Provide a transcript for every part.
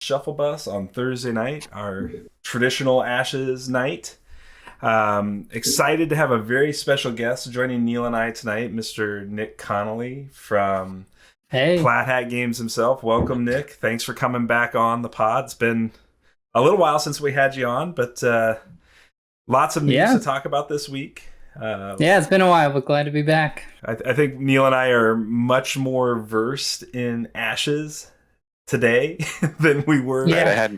Shuffle Bus on Thursday night, our traditional Ashes night. Excited to have a very special guest joining Neil and I tonight, Mr. Nick Conley from Hey, Plaid Hat Games himself. Welcome, Nick. Thanks for coming back on the pod. It's been a little while since we had you on, but lots of news to yeah, talk about this week. yeah, it's been a while, but glad to be back. I think Neil and I are much more versed in Ashes today than we were. Right, Yeah.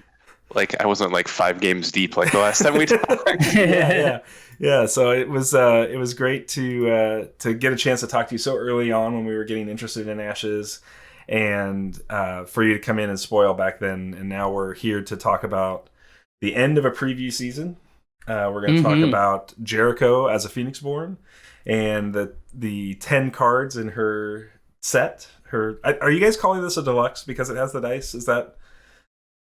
I wasn't like 5 games deep like the last time we talked. Yeah. So it was great to get a chance to talk to you so early on when we were getting interested in Ashes, and for you to come in and spoil back then. And now we're here to talk about the end of a preview season. We're going to talk about Jericho as a Phoenixborn and the 10 cards in her set. Are you guys calling this a deluxe because it has the dice? Is that?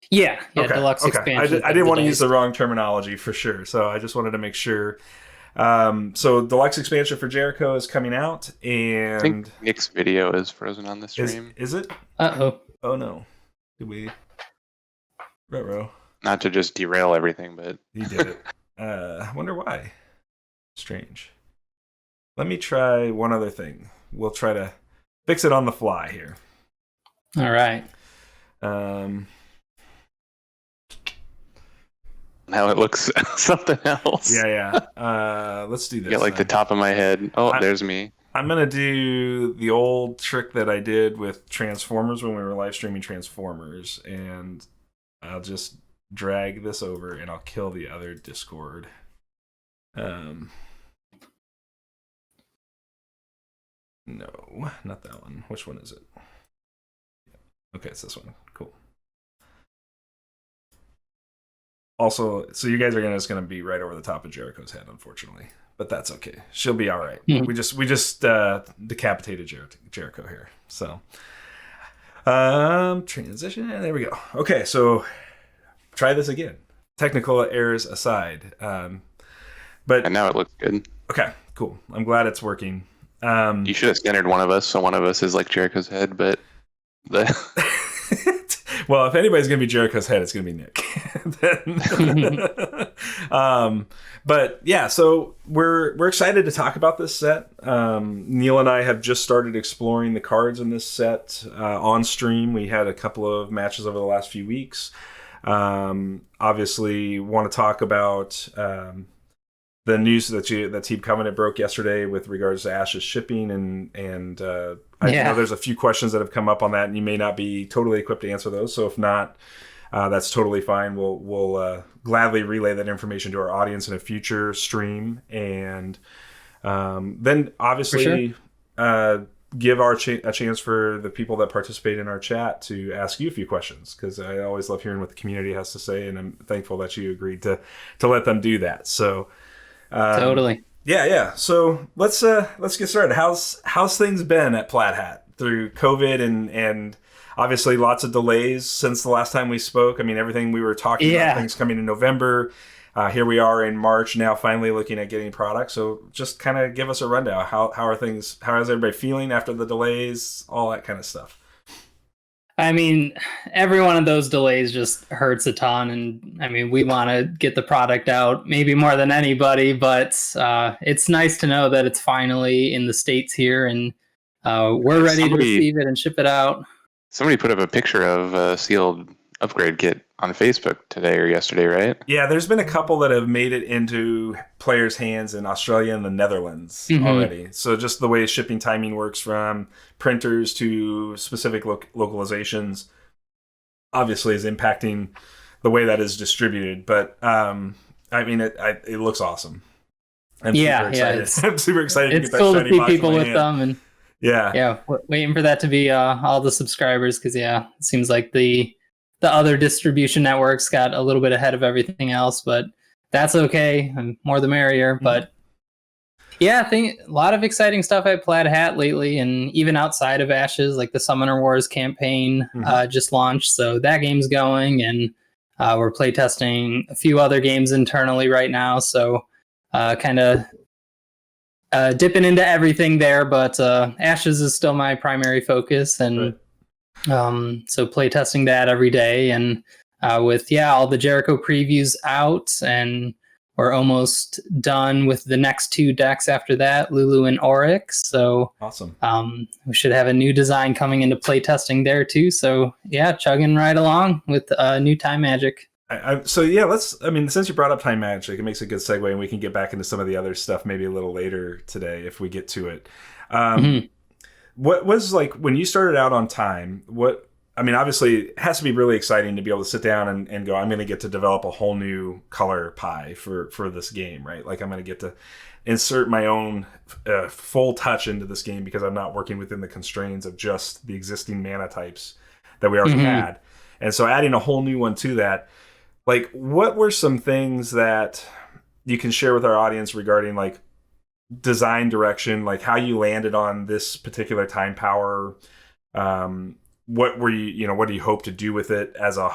Yeah, Okay, deluxe okay. expansion. I didn't want to use the wrong terminology for sure, so I just wanted to make sure. So deluxe expansion for Jericho is coming out, I and think Nick's video is frozen on the stream. is it? Uh-oh. Oh no, did we? Ruh-roh. Not to just derail everything, but He did it. I wonder why. Strange. Let me try one other thing. We'll try to fix it on the fly here. All right. now it looks something else. Yeah. Let's do this. Get like the top of my head. Oh, there's me. I'm going to do the old trick that I did with Transformers when we were live streaming Transformers, and I'll just drag this over and I'll kill the other Discord. No, not that one. Which one is it? Okay, it's this one. Cool. Also, so you guys are just going to be right over the top of Jericho's head, unfortunately, but that's okay. She'll be all right. Mhm. We just decapitated Jericho here. So, transition. There we go. Okay, so try this again. Technical errors aside, but And now it looks good. okay, cool. I'm glad it's working. You should have centered one of us, so one of us is like Jericho's head, but the Well, if anybody's gonna be Jericho's head, it's gonna be Nick. But yeah, so we're excited to talk about this set. Neil and I have just started exploring the cards in this set on stream. We had a couple of matches over the last few weeks. Obviously, want to talk about the news that Team Covenant broke yesterday with regards to Ash's shipping, and I know there's a few questions that have come up on that, and you may not be totally equipped to answer those. So if not, that's totally fine. We'll gladly relay that information to our audience in a future stream, and then obviously give a chance for the people that participate in our chat to ask you a few questions, because I always love hearing what the community has to say, and I'm thankful that you agreed to let them do that. So. Totally. Yeah. So let's get started. How's things been at Plaid Hat through COVID and obviously lots of delays since the last time we spoke. I mean, everything we were talking about, things coming in November. Here we are in March now, finally looking at getting products. So just kind of give us a rundown. How are things? How is everybody feeling after the delays? All that kind of stuff. I mean, every one of those delays just hurts a ton, and I mean, we want to get the product out maybe more than anybody, but it's nice to know that it's finally in the States here, and we're ready to receive it and ship it out. Somebody put up a picture of a sealed upgrade kit on Facebook today or yesterday, right? Yeah, there's been a couple that have made it into players' hands in Australia and the Netherlands already. So just the way shipping timing works from printers to specific localizations obviously is impacting the way that is distributed. But I mean, it looks awesome. I'm super excited. I'm super excited to get that cool to shiny see box in people my with hand. them, and waiting for that to be all the subscribers, because it seems like the other distribution networks got a little bit ahead of everything else, but that's okay. And more the merrier. But yeah, I think a lot of exciting stuff at Plaid Hat lately, and even outside of Ashes, like the Summoner Wars campaign just launched, so that game's going, and we're playtesting a few other games internally right now, so kind of dipping into everything there, but Ashes is still my primary focus, and So playtesting that every day, and with all the Jericho previews out, and we're almost done with the next 2 decks after that, Lulu and Oryx. So awesome. We should have a new design coming into playtesting there too. So chugging right along with new Time Magic. Since you brought up Time Magic, it makes a good segue, and we can get back into some of the other stuff maybe a little later today if we get to it. What was, like, when you started out on Time, obviously it has to be really exciting to be able to sit down and go, I'm going to get to develop a whole new color pie for this game, right? Like, I'm going to get to insert my own full touch into this game because I'm not working within the constraints of just the existing mana types that we already had. And so adding a whole new one to that, like, what were some things that you can share with our audience regarding, like, design direction, like how you landed on this particular time power? What were what do you hope to do with it as a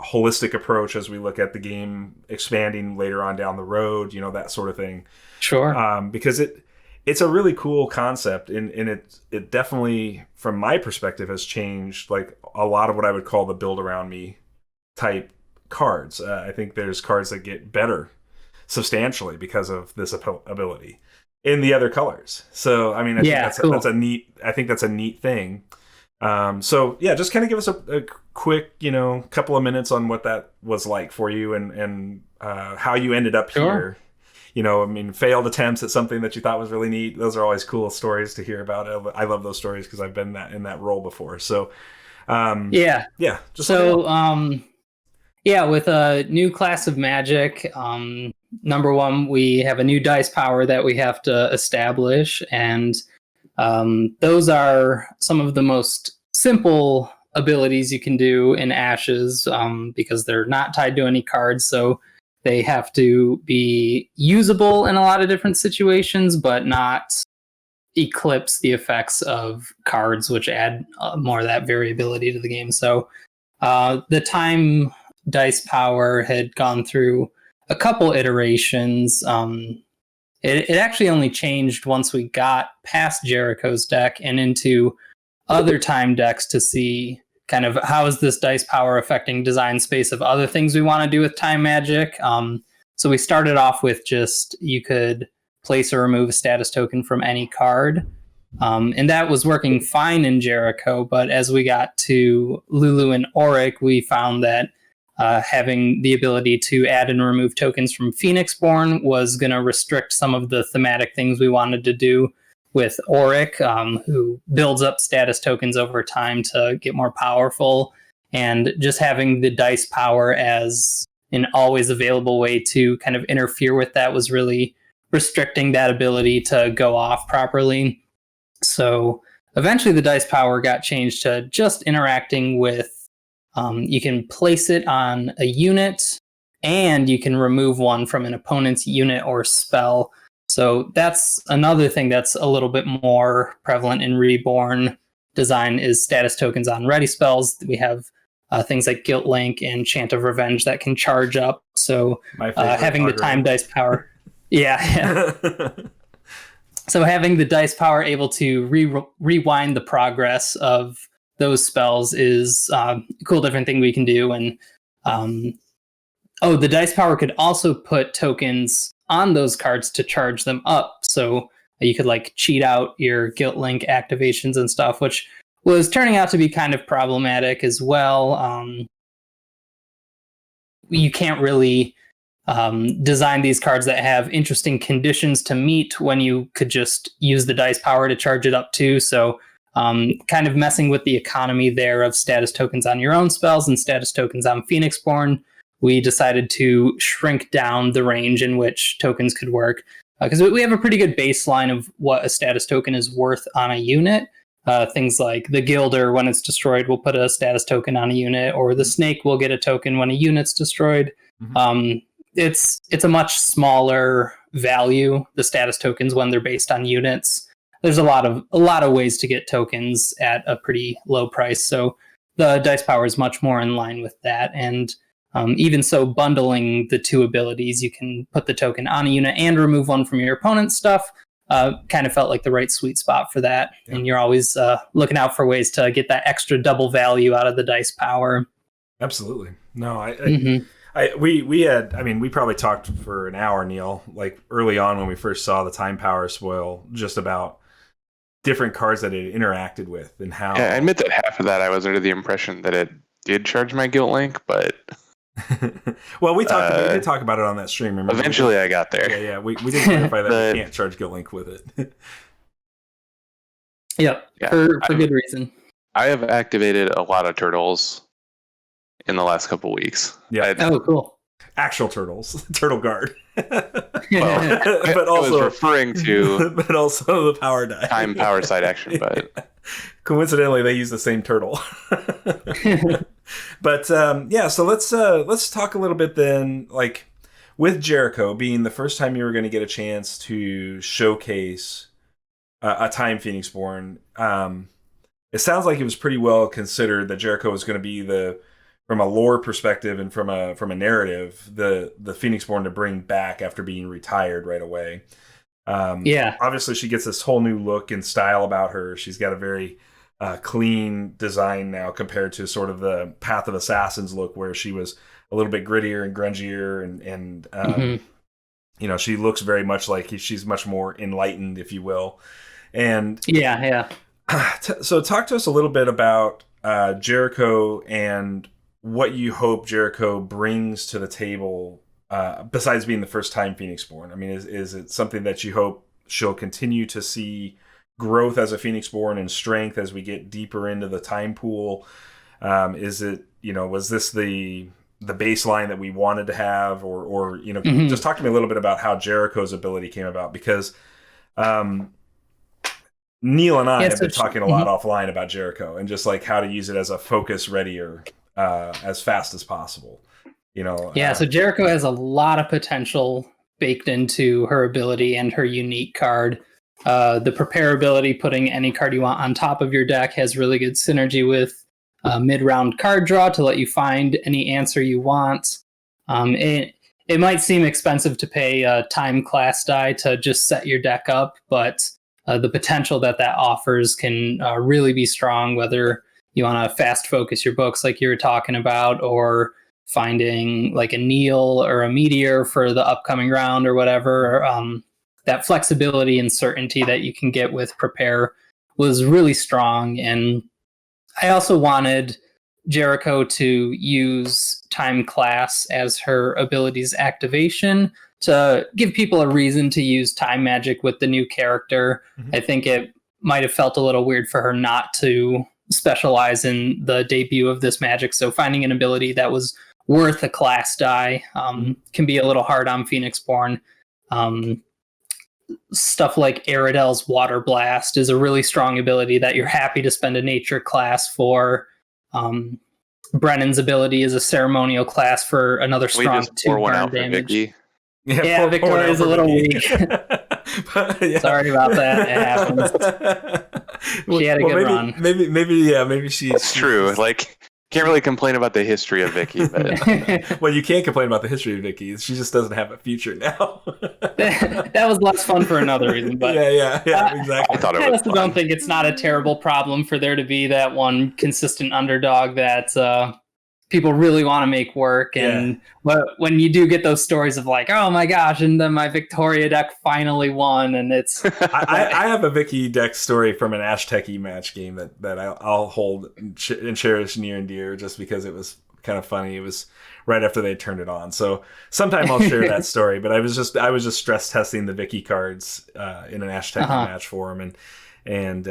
holistic approach as we look at the game expanding later on down the road, that sort of thing? Sure. Because it's a really cool concept, and it definitely, from my perspective, has changed, like, a lot of what I would call the build around me type cards. I think there's cards that get better substantially because of this ability in the other colors. So I think that's a neat thing. Just kind of give us a quick, couple of minutes on what that was like for you, and how you ended up here. Failed attempts at something that you thought was really neat. Those are always cool stories to hear about. I love those stories because I've been in that role before. So with a new class of Magic, number one, we have a new dice power that we have to establish, and those are some of the most simple abilities you can do in Ashes, because they're not tied to any cards, so they have to be usable in a lot of different situations, but not eclipse the effects of cards, which add more of that variability to the game. So the time dice power had gone through a couple iterations. It actually only changed once we got past Jericho's deck and into other time decks to see kind of how is this dice power affecting design space of other things we want to do with Time Magic. So we started off with just, you could place or remove a status token from any card. And that was working fine in Jericho, but as we got to Lulu and Auric, we found that having the ability to add and remove tokens from Phoenixborn was going to restrict some of the thematic things we wanted to do with Auric, who builds up status tokens over time to get more powerful. And just having the dice power as an always available way to kind of interfere with that was really restricting that ability to go off properly. So eventually the dice power got changed to just interacting with, you can place it on a unit, and you can remove one from an opponent's unit or spell. So that's another thing that's a little bit more prevalent in Reborn design, is status tokens on ready spells. We have things like Guilt Link and Chant of Revenge that can charge up. So having the time dice power. Yeah. So having the dice power able to rewind the progress of those spells is a cool different thing we can do. And the dice power could also put tokens on those cards to charge them up. So you could like cheat out your Guilt Link activations and stuff, which was turning out to be kind of problematic as well. You can't really design these cards that have interesting conditions to meet when you could just use the dice power to charge it up too. So kind of messing with the economy there of status tokens on your own spells and status tokens on Phoenixborn, we decided to shrink down the range in which tokens could work, because we have a pretty good baseline of what a status token is worth on a unit. Things like the Gilder, when it's destroyed, will put a status token on a unit, or the Snake will get a token when a unit's destroyed. Mm-hmm. It's a much smaller value, the status tokens, when they're based on units. There's a lot of ways to get tokens at a pretty low price, so the dice power is much more in line with that. And even so, bundling the two abilities, you can put the token on a unit and remove one from your opponent's stuff. kind of felt like the right sweet spot for that. Yeah. And you're always looking out for ways to get that extra double value out of the dice power. Absolutely. No, we probably talked for an hour, Neil, like early on when we first saw the time power spoil, just about different cards that it interacted with and how. Yeah, I admit that half of that I was under the impression that it did charge my guilt link, but well, we did talk about it on that stream. Remember? Eventually, I got there. Yeah, we did clarify that we can't charge guilt link with it. Yep, yeah, for good reason. I have activated a lot of turtles in the last couple weeks. Yeah. Oh, cool. Actual turtles, turtle guard. Well, but also I was referring to, but also the power die, time power side action. But coincidentally, they use the same turtle. But so let's talk a little bit then, like with Jericho being the first time you were going to get a chance to showcase a Time Phoenixborn. It sounds like it was pretty well considered that Jericho was going to be from a lore perspective and from a narrative, the Phoenixborn to bring back after being retired right away. Obviously she gets this whole new look and style about her. She's got a very clean design now compared to sort of the Path of Assassins look where she was a little bit grittier and grungier and she looks very much like she's much more enlightened, if you will. And so talk to us a little bit about Jericho and what you hope Jericho brings to the table, besides being the first time Phoenixborn. I mean, is it something that you hope she'll continue to see growth as a Phoenixborn and strength as we get deeper into the time pool? Is it, was this the baseline that we wanted to have, or just talk to me a little bit about how Jericho's ability came about, because Neil and I have been talking a lot offline about Jericho and just like how to use it as a focus readier as fast as possible. So Jericho has a lot of potential baked into her ability and her unique card. The prepare ability, putting any card you want on top of your deck, has really good synergy with mid-round card draw to let you find any answer you want. It might seem expensive to pay a time class die to just set your deck up, but the potential that offers can really be strong, whether you want to fast focus your books like you were talking about, or finding like a Neil or a Meteor for the upcoming round or whatever. That flexibility and certainty that you can get with prepare was really strong. And I also wanted Jericho to use time class as her abilities activation to give people a reason to use time magic with the new character. I think it might have felt a little weird for her not to specialize in the debut of this magic. So finding an ability that was worth a class die can be a little hard on Phoenixborn. Stuff like Aridel's Water Blast is a really strong ability that you're happy to spend a nature class for. Brennan's ability is a ceremonial class for another strong 2 burn damage. Vicky. Yeah, Victoria is a little weak. Sorry about that. It happens. She had a good run. Maybe she's... It's true. Like, can't really complain about the history of Vicky, but well, you can't complain about the history of Vicky. She just doesn't have a future now. That was less fun for another reason, but yeah, exactly. I also don't think it's not a terrible problem for there to be that one consistent underdog that people really want to make work. And when you do get those stories of like, oh my gosh, and then my Victoria deck finally won, and it's I have a Vicky deck story from an Ash Techie match game that I'll hold and cherish near and dear, just because it was kind of funny. It was right after they turned it on, so sometime I'll share that story. But I was just stress testing the Vicky cards in an Ash Techie match for him, and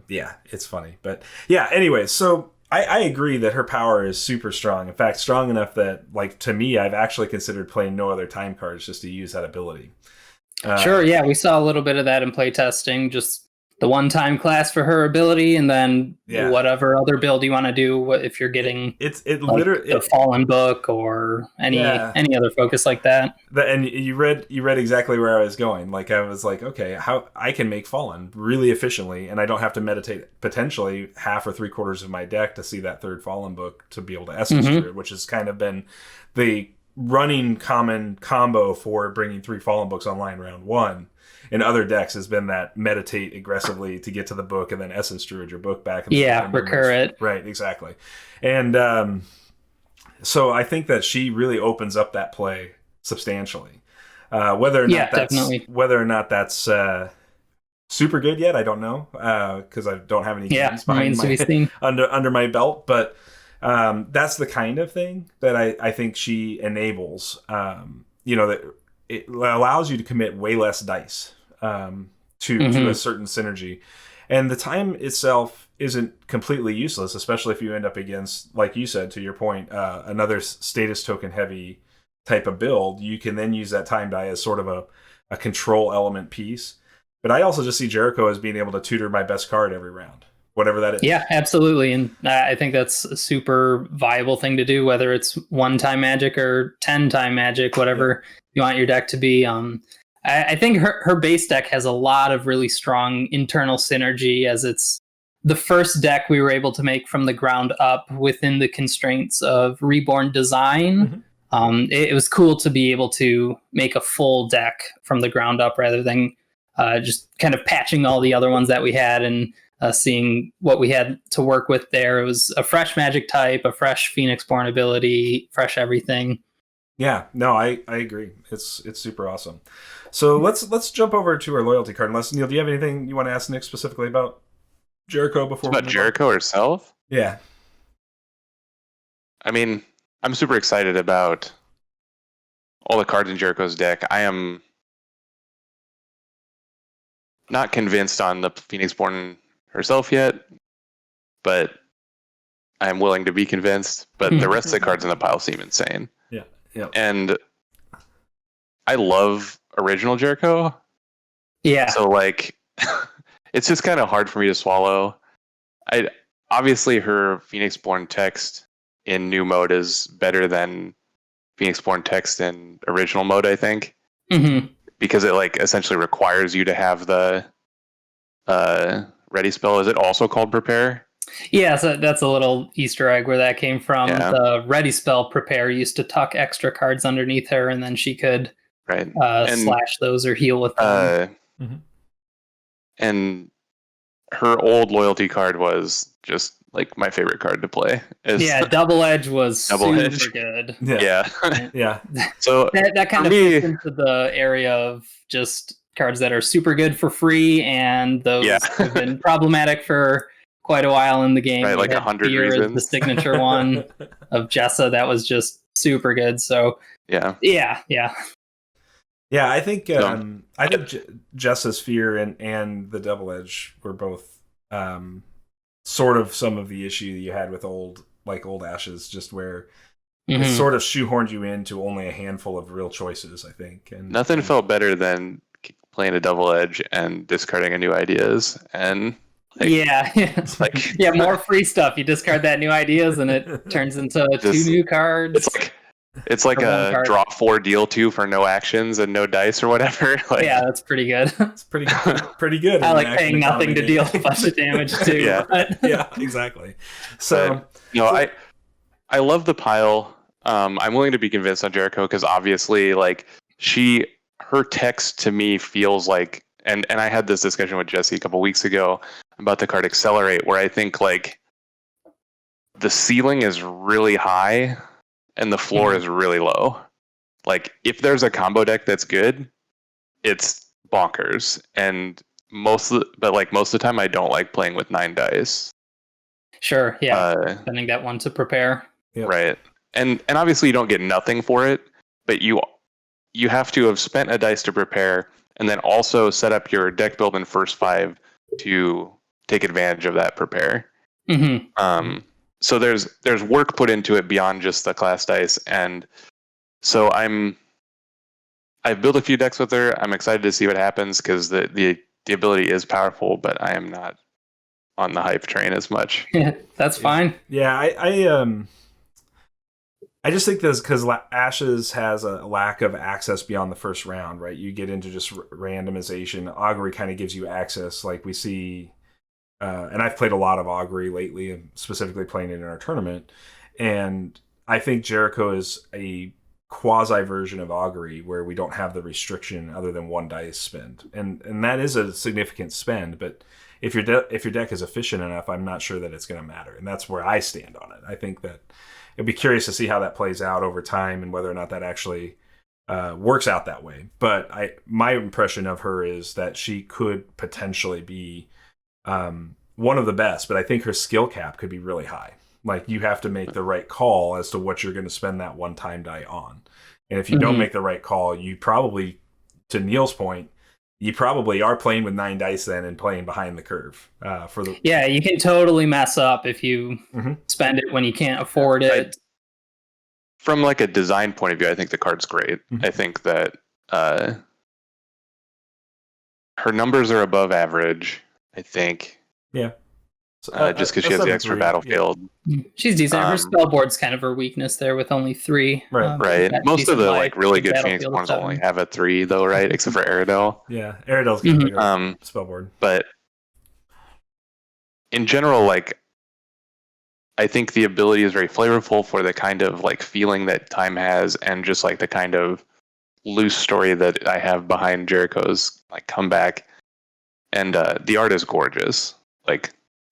it's funny. But anyways, so I agree that her power is super strong. In fact, strong enough that, like, to me, I've actually considered playing no other time cards just to use that ability. Sure, we saw a little bit of that in playtesting. Just the one-time class for her ability, and then whatever other build you want to do. If you're getting literally the Fallen book or any other focus like that. And you read exactly where I was going. Like, I was like, okay, how I can make Fallen really efficiently, and I don't have to meditate potentially half or 3/4 of my deck to see that third Fallen book to be able to essence through it, which has kind of been the running common combo for bringing 3 Fallen books online round 1. in other decks has been that meditate aggressively to get to the book and then Essence Druid your book back. And recur it. Right, exactly. And so I think that she really opens up that play substantially. Whether or not that's super good yet, I don't know, because I don't have any games behind under my belt. But that's the kind of thing that I think she enables. That it allows you to commit way less dice to a certain synergy, and the time itself isn't completely useless, especially if you end up against, like you said, to your point, another status token heavy type of build. You can then use that time die as sort of a control element piece. But I also just see Jericho as being able to tutor my best card every round, whatever that is. Yeah, absolutely. And I think that's a super viable thing to do, whether it's 1-time Magic or 10-time Magic, whatever you want your deck to be. I think her base deck has a lot of really strong internal synergy, as it's the first deck we were able to make from the ground up within the constraints of Reborn design. It was cool to be able to make a full deck from the ground up rather than just kind of patching all the other ones that we had and seeing what we had to work with there. It was a fresh Magic type, a fresh Phoenix Born ability, fresh everything. Yeah, no, I agree. It's super awesome. So let's jump over to our loyalty card. Unless, Neil, do you have anything you want to ask Nick specifically about Jericho before? About Jericho herself? Yeah. I mean, I'm super excited about all the cards in Jericho's deck. I am not convinced on the Phoenix Born herself yet, but I'm willing to be convinced. But the rest of the cards in the pile seem insane. Yeah. And I love original Jericho. Yeah. So like it's just kind of hard for me to swallow. Obviously her Phoenix Born text in new mode is better than Phoenix Born text in original mode, I think. Because it like essentially requires you to have the ready spell. Is it also called prepare? Yeah, so that's a little Easter egg where that came from. Yeah. The ready spell prepare used to tuck extra cards underneath her, and then she could slash those or heal with them. And her old loyalty card was just like my favorite card to play. Double Edge was super good. Yeah. So that kind of fits into the area of just cards that are super good for free, and those have been problematic for quite a while in the game. Right, like 100 reasons. The signature one of Jessa that was just super good. So yeah. I think Jessa's Fear and the Double Edge were both sort of some of the issue you had with old Ashes, just where it sort of shoehorned you into only a handful of real choices, I think. And nothing felt better than playing a Double Edge and discarding a New Ideas and more free stuff. You discard that New Ideas and it turns into two new cards. It's like a draw 4, deal 2 for no actions and no dice or whatever. That's pretty good. It's pretty good. I like paying nothing to deal a bunch of damage too. Yeah, exactly. So I love the pile. I'm willing to be convinced on Jericho because obviously her text to me feels like, and I had this discussion with Jesse a couple weeks ago about the card Accelerate, where I think like the ceiling is really high and the floor is really low. Like if there's a combo deck that's good, it's bonkers. And most of the time I don't like playing with 9 dice. Sure, yeah. Spending that one to prepare. Yep. Right. And obviously you don't get nothing for it, but you have to have spent a dice to prepare and then also set up your deck build in first 5 to take advantage of that prepare. So there's work put into it beyond just the class dice, and so I've built a few decks with her. I'm excited to see what happens because the ability is powerful, but I am not on the hype train as much. That's fine. Yeah, I just think this because Ashes has a lack of access beyond the first round, right? You get into just randomization. Augury kind of gives you access, like we see. And I've played a lot of Augury lately, and specifically playing it in our tournament. And I think Jericho is a quasi version of augury where we don't have the restriction other than one dice spend, and that is a significant spend. But if your deck is efficient enough, I'm not sure that it's going to matter, and that's where I stand on it. I think that it'd be curious to see how that plays out over time and whether or not that actually works out that way. But my impression of her is that she could potentially be one of the best, but I think her skill cap could be really high. Like, you have to make the right call as to what you're going to spend that one-time die on. And if you don't make the right call, you probably, to Neil's point, you probably are playing with 9 dice then and playing behind the curve. Yeah, you can totally mess up if you spend it when you can't afford it. From like a design point of view, I think the card's great. I think that her numbers are above average, I think. Yeah. Just because she has the extra battlefield. Yeah. She's decent. Her spell board's kind of her weakness there with only 3. Right. Most of the like really good Phoenix ones only have a 3 though, right? Except for Aerodel. Yeah, Aerodel's got a bigger spell board. But in general, like, I think the ability is very flavorful for the kind of like feeling that Time has, and just like the kind of loose story that I have behind Jericho's like comeback. And the art is gorgeous. Like,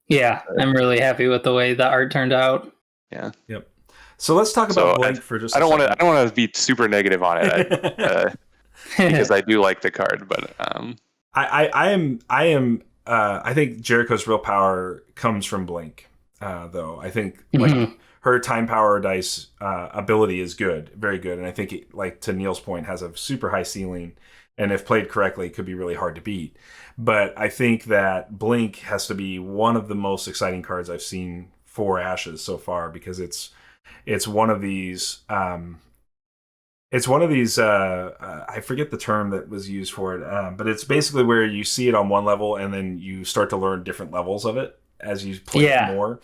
yeah, I'm really happy with the way the art turned out. Yeah. Yep. So let's talk about Blink for just. I don't want to be super negative on it because I do like the card, but I think Jericho's real power comes from Blink, though. I think like her time power dice ability is good, very good, and I think it, like to Neil's point, has a super high ceiling, and if played correctly, it could be really hard to beat. But I think that Blink has to be one of the most exciting cards I've seen for Ashes so far, because it's one of these I forget the term that was used for it, but it's basically where you see it on one level and then you start to learn different levels of it as you play it more.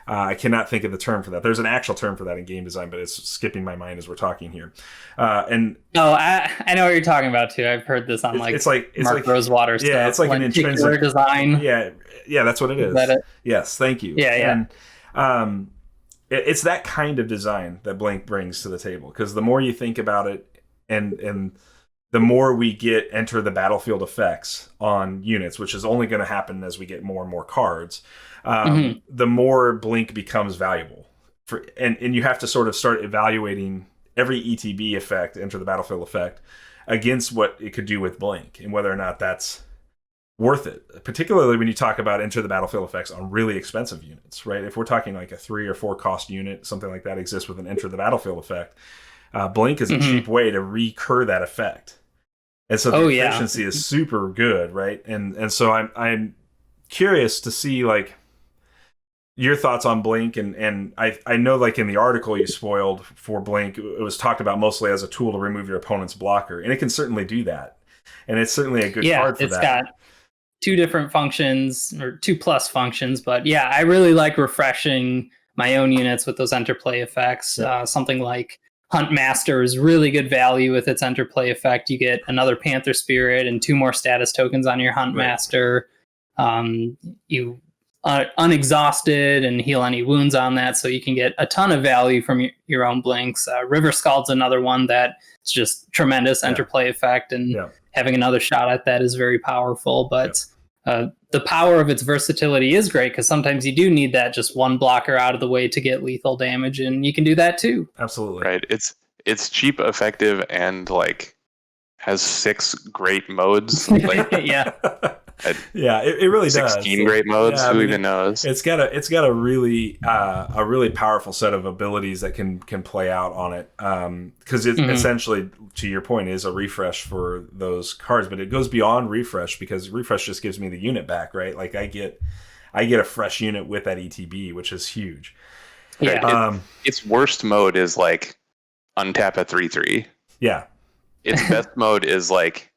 I cannot think of the term for that. There's an actual term for that in game design, but it's skipping my mind as we're talking here. I know what you're talking about too. I've heard this on Mark Rosewater stuff. Yeah, it's like an intrinsic design. Yeah, that's what it is. Is that it? Yes, thank you. Yeah. And it's that kind of design that Blink brings to the table, because the more you think about it, and the more we get enter the battlefield effects on units, which is only going to happen as we get more and more cards. The more Blink becomes valuable and you have to sort of start evaluating every ETB effect, enter the battlefield effect, against what it could do with Blink and whether or not that's worth it, particularly when you talk about enter the battlefield effects on really expensive units, right? If we're talking like a 3 or 4 cost unit, something like that exists with an enter the battlefield effect, Blink is a cheap way to recur that effect. And so the efficiency is super good, right? And so I'm curious to see like your thoughts on Blink, and I know like in the article you spoiled for Blink, it was talked about mostly as a tool to remove your opponent's blocker, and it can certainly do that. And it's certainly a good card for that. Yeah, it's got 2 different functions, or 2+ functions, but yeah, I really like refreshing my own units with those interplay effects. Something like Hunt Master is really good value with its interplay effect. You get another Panther Spirit and 2 more status tokens on your Hunt Master. You unexhausted and heal any wounds on that, so you can get a ton of value from your own Blinks. River Scald's another one that's just tremendous interplay effect, and having another shot at that is very powerful. But the power of its versatility is great, because sometimes you do need that just one blocker out of the way to get lethal damage, and you can do that too. Absolutely. Right. It's cheap, effective, and like has 6 great modes. Like, it really 16 great modes. Who even knows? It's got a really powerful set of abilities that can play out on it, because it essentially, to your point, is a refresh for those cards, but it goes beyond refresh, because refresh just gives me the unit back, right? Like I get a fresh unit with that ETB, which is huge. Its worst mode is like untap a 3/3. Yeah. Its best mode is like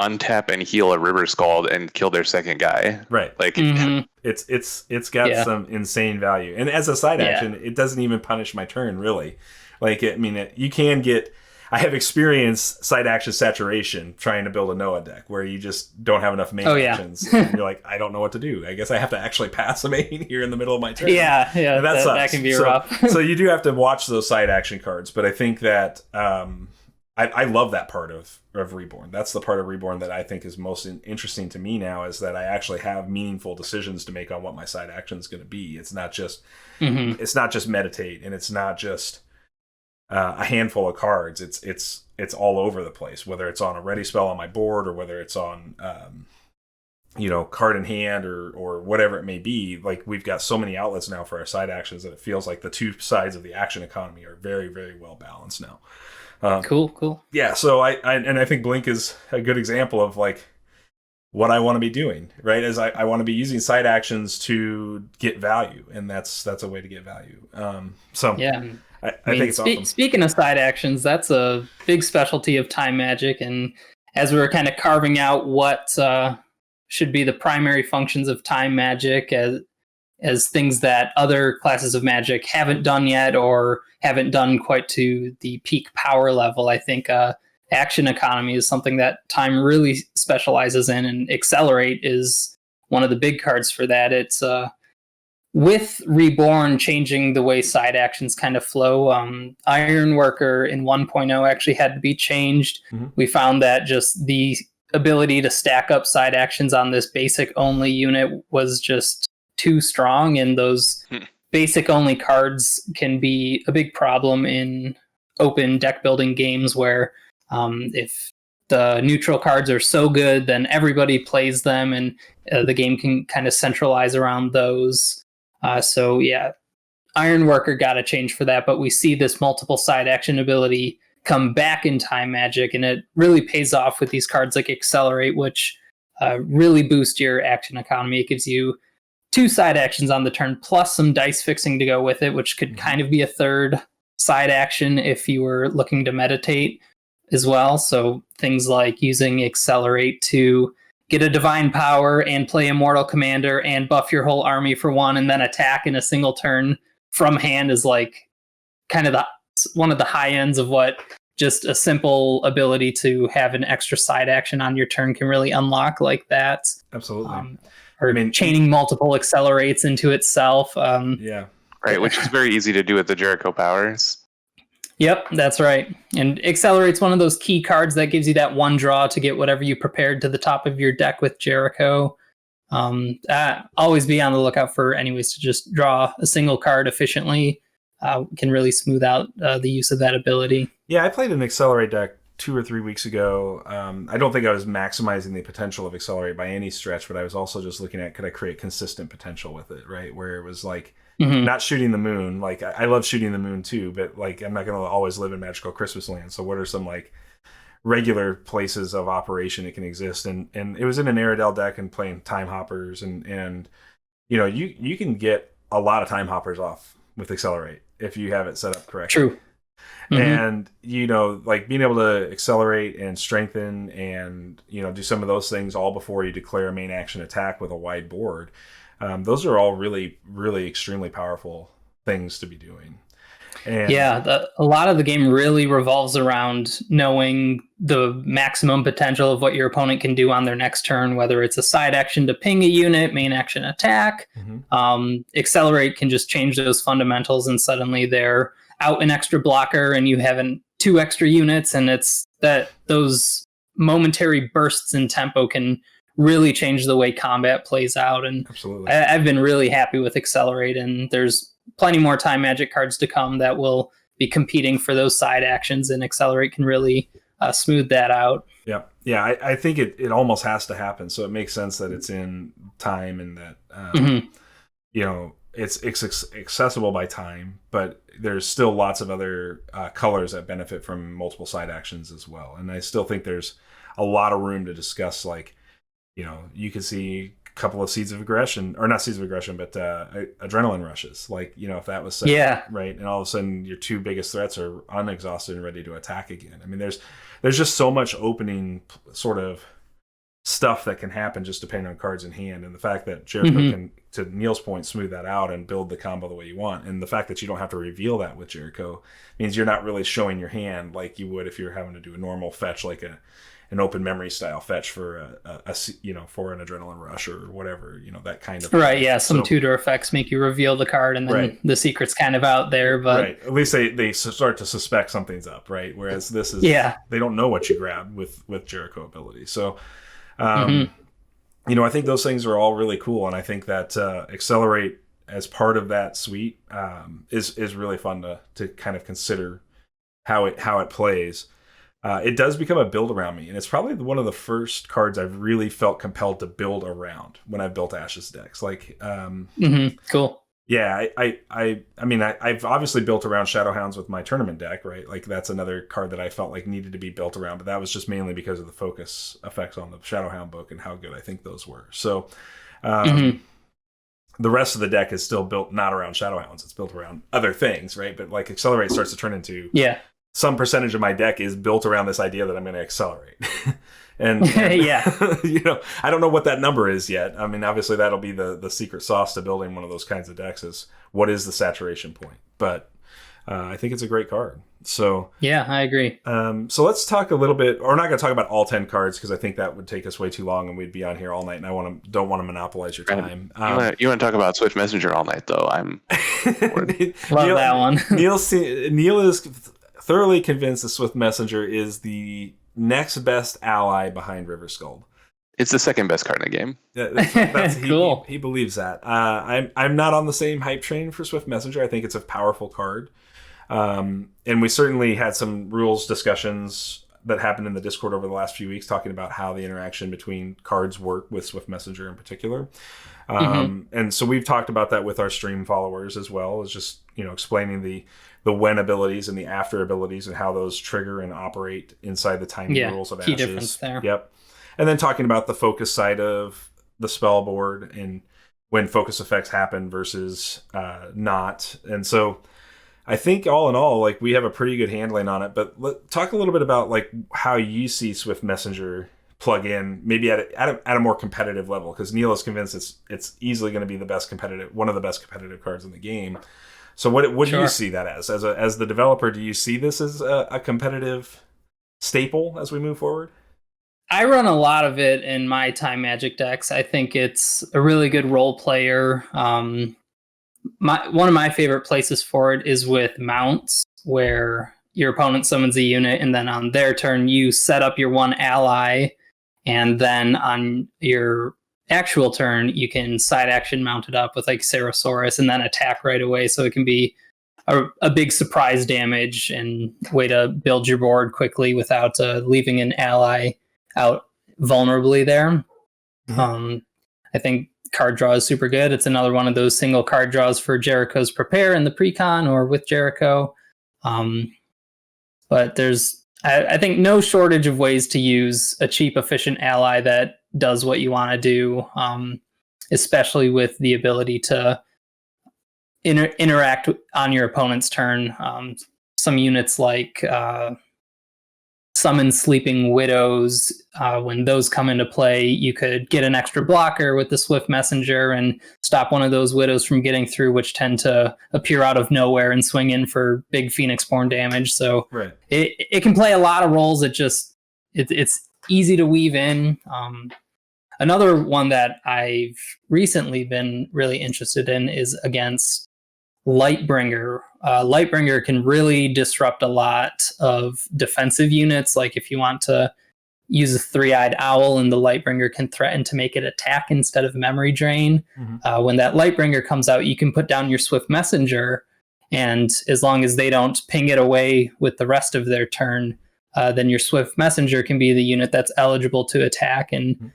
untap and heal a River Scald and kill their second guy. Right. Like it's got some insane value. And as a side action, it doesn't even punish my turn, really. Like, I mean, you can get, I have experienced side action saturation trying to build a Noah deck where you just don't have enough main actions. And you're like, I don't know what to do. I guess I have to actually pass a main here in the middle of my turn. Yeah, and that can be rough. So you do have to watch those side action cards, but I think that I love that part of Reborn. That's the part of Reborn that I think is most interesting to me now, is that I actually have meaningful decisions to make on what my side action is going to be. It's not just it's not just meditate, and it's not just a handful of cards. It's all over the place, whether it's on a ready spell on my board or whether it's on card in hand or whatever it may be. Like, we've got so many outlets now for our side actions that it feels like the two sides of the action economy are very, very well balanced now. Cool. Yeah, so I think Blink is a good example of like what I want to be doing, right? As I want to be using side actions to get value, and that's a way to get value. So yeah, I think it's awesome. Speaking of side actions, that's a big specialty of Time Magic, and as we were kind of carving out what should be the primary functions of Time Magic as things that other classes of Magic haven't done yet or haven't done quite to the peak power level, I think action economy is something that Time really specializes in, and Accelerate is one of the big cards for that. It's with Reborn changing the way side actions kind of flow. Ironworker in 1.0 actually had to be changed. We found that just the ability to stack up side actions on this basic only unit was just too strong, and those basic only cards can be a big problem in open deck building games where if the neutral cards are so good, then everybody plays them, and the game can kind of centralize around those. So yeah, Ironworker got a change for that, but we see this multiple side action ability come back in Time Magic, and it really pays off with these cards like Accelerate, which really boost your action economy. It gives you 2 side actions on the turn, plus some dice fixing to go with it, which could kind of be a third side action if you were looking to meditate as well. So things like using Accelerate to get a divine power and play Immortal Commander and buff your whole army for 1 and then attack in a single turn from hand is like kind of one of the high ends of what just a simple ability to have an extra side action on your turn can really unlock like that. Absolutely. Or chaining multiple accelerates into itself. Yeah. Right, which is very easy to do with the Jericho powers. Yep, that's right. And Accelerate's one of those key cards that gives you that 1 draw to get whatever you prepared to the top of your deck with Jericho. Always be on the lookout for any ways to just draw a single card efficiently. Can really smooth out the use of that ability. Yeah, I played an Accelerate deck 2 or 3 weeks ago. I don't think I was maximizing the potential of Accelerate by any stretch, but I was also just looking at, could I create consistent potential with it, right? Where it was like not shooting the moon. Like, I love shooting the moon too, but like, I'm not going to always live in Magical Christmas Land. So what are some like regular places of operation it can exist? And it was in an Aerodel deck and playing Time Hoppers, and you can get a lot of Time Hoppers off with Accelerate if you have it set up correctly. True. And like being able to accelerate and strengthen and do some of those things all before you declare a main action attack with a wide board, those are all really, really extremely powerful things to be doing. And a lot of the game really revolves around knowing the maximum potential of what your opponent can do on their next turn, whether it's a side action to ping a unit, main action attack. Accelerate can just change those fundamentals, and suddenly they're out an extra blocker and you have 2 extra units, and it's that those momentary bursts in tempo can really change the way combat plays out. And absolutely, I've been really happy with Accelerate, and there's plenty more Time Magic cards to come that will be competing for those side actions, and Accelerate can really smooth that out. Yeah, I think it almost has to happen, so it makes sense that it's in Time, and that it's accessible by Time, but there's still lots of other colors that benefit from multiple side actions as well. And I still think there's a lot of room to discuss, like, you could see a couple of seeds of aggression, or not seeds of aggression, but adrenaline rushes. Like, if that was set, right, and all of a sudden your 2 biggest threats are unexhausted and ready to attack again. I mean, there's just so much opening sort of stuff that can happen just depending on cards in hand, and the fact that Jericho can, to Neil's point, smooth that out and build the combo the way you want, and the fact that you don't have to reveal that with Jericho means you're not really showing your hand like you would if you're having to do a normal fetch, like an open memory style fetch for for an adrenaline rush or whatever, that kind of right. Yeah, some tutor effects make you reveal the card, and then the secret's kind of out there. But at least they start to suspect something's up, right? Whereas this is they don't know what you grab with Jericho ability. So, I think those things are all really cool, and I think that Accelerate as part of that suite is really fun to kind of consider how it plays. It does become a build around me, and it's probably one of the first cards I've really felt compelled to build around when I've built Ash's decks. Like, cool. Yeah, I've obviously built around Shadowhounds with my tournament deck, right? Like that's another card that I felt like needed to be built around, but that was just mainly because of the focus effects on the Shadowhound book and how good I think those were. So, the rest of the deck is still built not around Shadowhounds; it's built around other things, right? But like Accelerate starts to turn into some percentage of my deck is built around this idea that I'm going to accelerate. and I don't know what that number is yet. I mean, obviously that'll be the secret sauce to building one of those kinds of decks is what is the saturation point. But I think it's a great card. So yeah, I agree. So let's talk a little bit. We're not going to talk about all 10 cards because I think that would take us way too long and we'd be on here all night. And I don't want to monopolize your time. You want to talk about Swift Messenger all night, though? Love that one. Neil is thoroughly convinced the Swift Messenger is the next best ally behind River Skull. It's the second best card in the game. That's cool. He believes that. I'm not on the same hype train for Swift Messenger. I think it's a powerful card. And we certainly had some rules discussions that happened in the Discord over the last few weeks talking about how the interaction between cards work with Swift Messenger in particular. And so we've talked about that with our stream followers as well, as just, explaining the when abilities and the after abilities and how those trigger and operate inside the timing rules of key Ashes. Difference there. Yep. And then talking about the focus side of the spell board and when focus effects happen versus not. And so I think all in all, like we have a pretty good handling on it, but talk a little bit about like how you see Swift Messenger plug in maybe at a more competitive level, because Neil is convinced it's easily going to be one of the best competitive cards in the game. So what do you see that as the developer? Do you see this as a competitive staple as we move forward? I run a lot of it in my Time Magic decks. I think it's a really good role player. One of my favorite places for it is with mounts, where your opponent summons a unit, and then on their turn you set up your one ally, and then on your actual turn you can side action mount it up with like Cerosaurus and then attack right away, so it can be a big surprise damage and way to build your board quickly without leaving an ally out vulnerably there. I think card draw is super good. It's another one of those single card draws for Jericho's Prepare in the Precon or with Jericho. But there's, I think, no shortage of ways to use a cheap, efficient ally that does what you want to do, especially with the ability to interact on your opponent's turn. Some units like Summon Sleeping Widows, when those come into play, you could get an extra blocker with the Swift Messenger and stop one of those widows from getting through, which tend to appear out of nowhere and swing in for big Phoenix-born damage. So it can play a lot of roles. It's easy to weave in. Another one that I've recently been really interested in is against Lightbringer. Lightbringer can really disrupt a lot of defensive units. Like if you want to use a three-eyed owl and the Lightbringer can threaten to make it attack instead of memory drain. When that Lightbringer comes out, you can put down your Swift Messenger, and as long as they don't ping it away with the rest of their turn, then your Swift Messenger can be the unit that's eligible to attack. And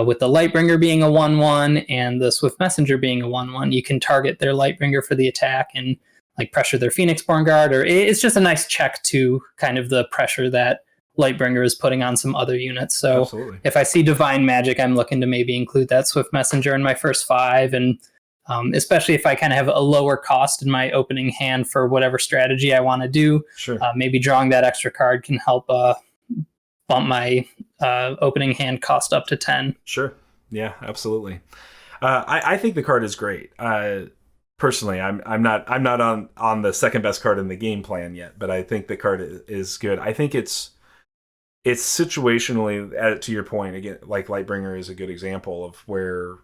with the Lightbringer being a 1/1 and the Swift Messenger being a 1/1, you can target their Lightbringer for the attack and like pressure their Phoenix-born Guard, or it's just a nice check to kind of the pressure that Lightbringer is putting on some other units. So if I see Divine Magic, I'm looking to maybe include that Swift Messenger in my first 5, and especially if I kind of have a lower cost in my opening hand for whatever strategy I want to do. Maybe drawing that extra card can help bump my opening hand cost up to 10. Sure. Yeah, absolutely. I think the card is great. Personally, I'm not on the second best card in the game plan yet, but I think the card is good. I think it's situationally, to your point again, like Lightbringer is a good example of where,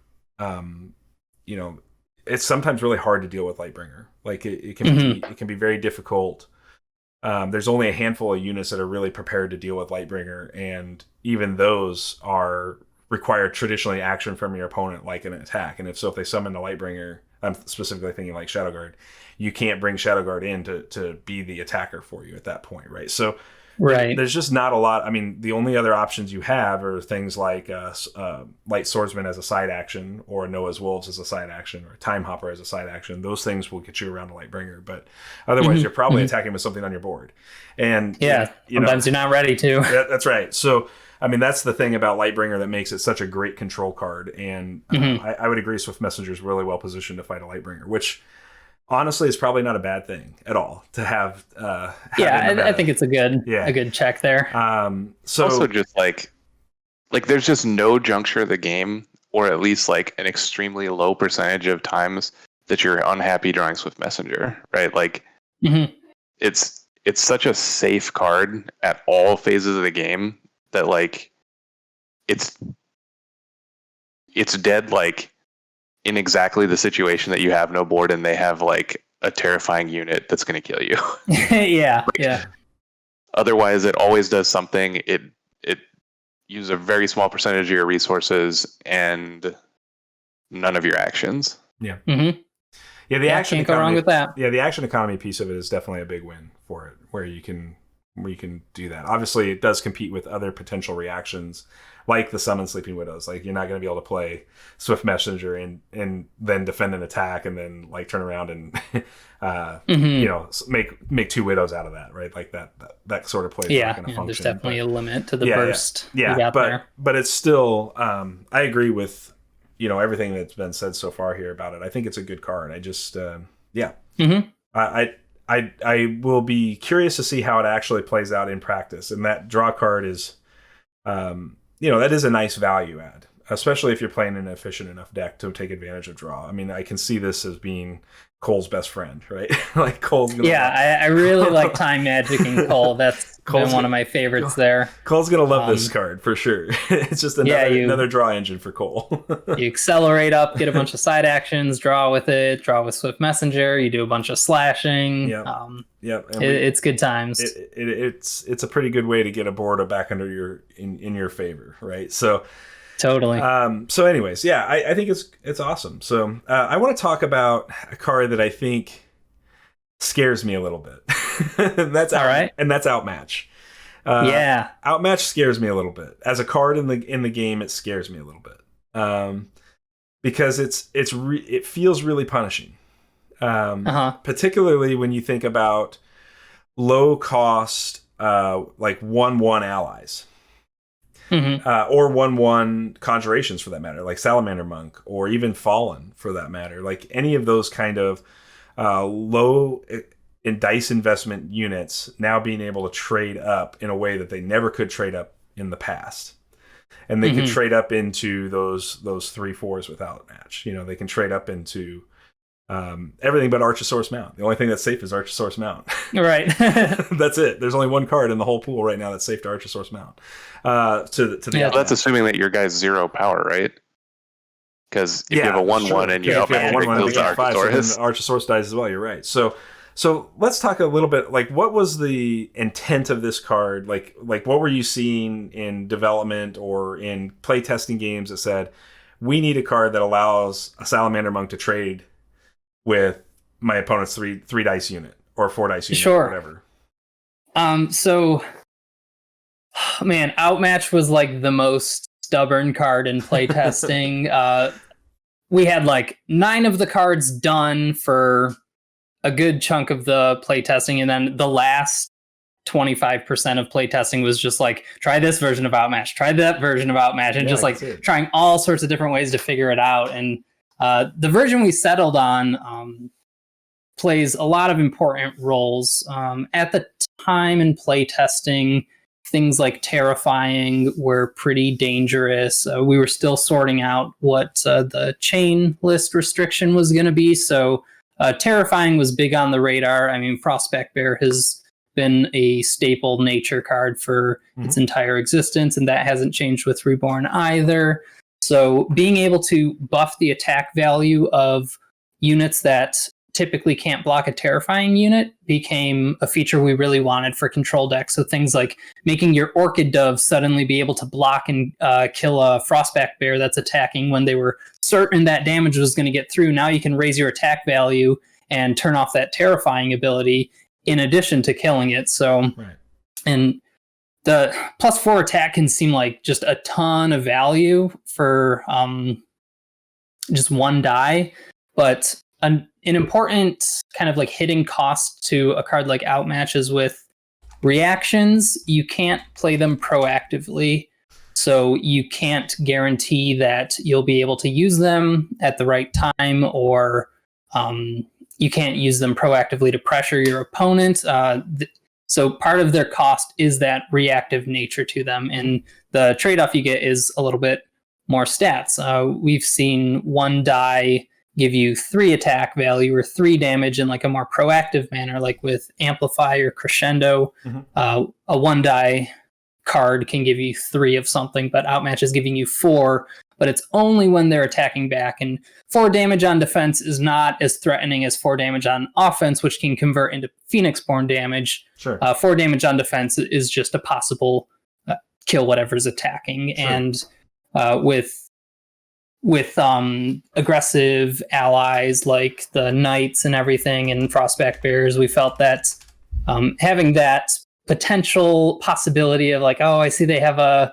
it's sometimes really hard to deal with Lightbringer. Like it can be very difficult. There's only a handful of units that are really prepared to deal with Lightbringer, and even those require traditionally action from your opponent, like an attack. And if they summon the Lightbringer, I'm specifically thinking like Shadowguard, you can't bring Shadowguard in to be the attacker for you at that point, right? So there's just not a lot. I mean, the only other options you have are things like Light Swordsman as a side action, or Noah's Wolves as a side action, or Time Hopper as a side action. Those things will get you around a Lightbringer, but otherwise you're probably attacking with something on your board. And sometimes you're not ready to. That's right. So I mean, that's the thing about Lightbringer that makes it such a great control card. And I would agree Swift Messenger is really well positioned to fight a Lightbringer, which honestly is probably not a bad thing at all to have. I think it's a good check there. So also just like there's just no juncture of the game, or at least like an extremely low percentage of times that you're unhappy drawing Swift Messenger, right? Like it's such a safe card at all phases of the game that like it's dead like in exactly the situation that you have no board and they have like a terrifying unit that's going to kill you. Yeah. Otherwise, it always does something. It uses a very small percentage of your resources and none of your actions. Yeah. Yeah, the action can't go wrong with that. Yeah, the action economy piece of it is definitely a big win for it, where you can do that. Obviously, it does compete with other potential reactions, like the Summon Sleeping Widows. Like, you're not going to be able to play Swift Messenger and then defend an attack and then like turn around and make two widows out of that, right? Like that sort of play is not going to function. There's definitely a limit to the burst. But it's still I agree with everything that's been said so far here about it. I think it's a good card. I just I will be curious to see how it actually plays out in practice. And that draw card is, that is a nice value add, especially if you're playing an efficient enough deck to take advantage of draw. I mean, I can see this as being Cole's best friend, right? Like Cole's gonna I really like Time Magicking Cole. That's been one of my favorites there. Cole's gonna love this card for sure. It's just another draw engine for Cole. You accelerate up, get a bunch of side actions, draw with Swift Messenger. You do a bunch of slashing. It's good times. It's a pretty good way to get a board back under in your favor, right? So. Totally. So anyways, I think it's awesome. So I want to talk about a card that I think scares me a little bit. That's all right. And that's Outmatch. Outmatch scares me a little bit. As a card in the game, it scares me a little bit. Because it feels really punishing. Particularly when you think about low cost like 1/1 allies. Or 1/1 conjurations for that matter, like Salamander Monk, or even Fallen for that matter. Like any of those kind of low in dice investment units now being able to trade up in a way that they never could trade up in the past. And they could trade up into those 3/4s with Outmatch. They can trade up into everything but Archosaurus Mount. The only thing that's safe is Archosaurus Mount. Right. That's it. There's only one card in the whole pool right now that's safe to Archosaurus Mount. That's assuming that your guy's 0 power, right? Because if you have a 1/1 and you have a 1/1 Archosaurus, Archosaurus dies as well. You're right. So let's talk a little bit. Like, what was the intent of this card? Like what were you seeing in development or in playtesting games that said we need a card that allows a Salamander Monk to trade with my opponent's three dice unit or 4 dice unit, or whatever. So, man, Outmatch was like the most stubborn card in playtesting. We had like 9 of the cards done for a good chunk of the playtesting, and then the last 25% of playtesting was just like, try this version of Outmatch, try that version of Outmatch, and just like trying all sorts of different ways to figure it out. And the version we settled on plays a lot of important roles. At the time in playtesting, things like Terrifying were pretty dangerous. We were still sorting out what the chain list restriction was going to be. So Terrifying was big on the radar. I mean, Frostback Bear has been a staple nature card for its entire existence, and that hasn't changed with Reborn either. So being able to buff the attack value of units that typically can't block a Terrifying unit became a feature we really wanted for control decks. So things like making your Orchid Dove suddenly be able to block and kill a Frostback Bear that's attacking when they were certain that damage was going to get through. Now you can raise your attack value and turn off that Terrifying ability in addition to killing it. So, and the +4 attack can seem like just a ton of value for just one die, but an important kind of like hidden cost to a card like Outmatch is with reactions. You can't play them proactively, so you can't guarantee that you'll be able to use them at the right time, or you can't use them proactively to pressure your opponent. So part of their cost is that reactive nature to them, and the trade-off you get is a little bit more stats. We've seen one die give you 3 attack value or 3 damage in like a more proactive manner, like with Amplify or Crescendo. A 1 die card can give you 3 of something, but Outmatch is giving you 4, but it's only when they're attacking back. And 4 damage on defense is not as threatening as 4 damage on offense, which can convert into Phoenixborn damage. 4 damage on defense is just a possible kill whatever's attacking. And with aggressive allies like the Knights and everything and Frostback Bears, we felt that having that potential possibility of like, oh, I see they have a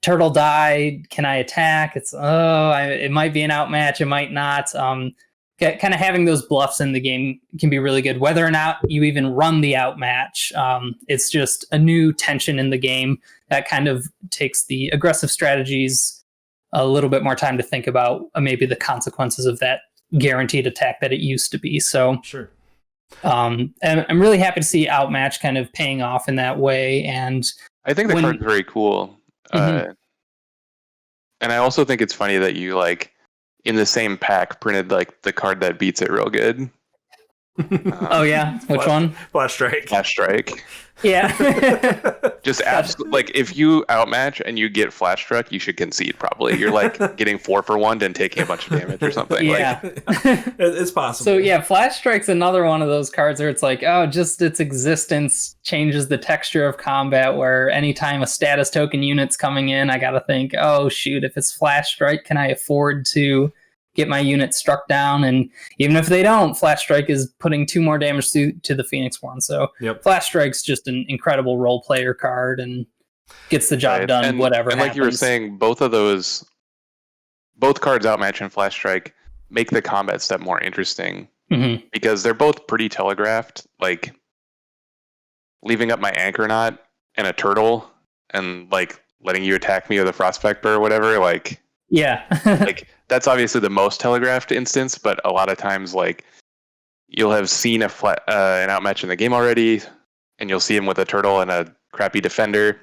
turtle died, can I attack? It's it might be an Outmatch, it might not. Kind of having those bluffs in the game can be really good, whether or not you even run the Outmatch. It's just a new tension in the game that kind of takes the aggressive strategies a little bit more time to think about maybe the consequences of that guaranteed attack that it used to be. So and I'm really happy to see Outmatch kind of paying off in that way. And I think the card's very cool. And I also think it's funny that you like in the same pack printed like the card that beats it real good. Oh yeah, which one? Flash Strike. Flash Strike. Yeah. Just absolutely, like if you Outmatch and you get Flash Struck, you should concede probably. You're like getting 4 for 1 and taking a bunch of damage or something. Yeah. Like, it's possible. So yeah, Flash Strike's another one of those cards where it's like, oh, just its existence changes the texture of combat, where anytime a status token unit's coming in, I gotta think, oh shoot, if it's Flash Strike, can I afford to get my unit struck down? And even if they don't, Flash Strike is putting 2 more damage to the Phoenixborn. So Flash Strike's just an incredible role player card and gets the job done, and, whatever and like happens. You were saying, both cards, Outmatch and Flash Strike, make the combat step more interesting because they're both pretty telegraphed. Like leaving up my Anchornaut and a turtle and like letting you attack me with a Frostback Bear or whatever, like like that's obviously the most telegraphed instance, but a lot of times like you'll have seen an Outmatch in the game already and you'll see him with a turtle and a crappy defender.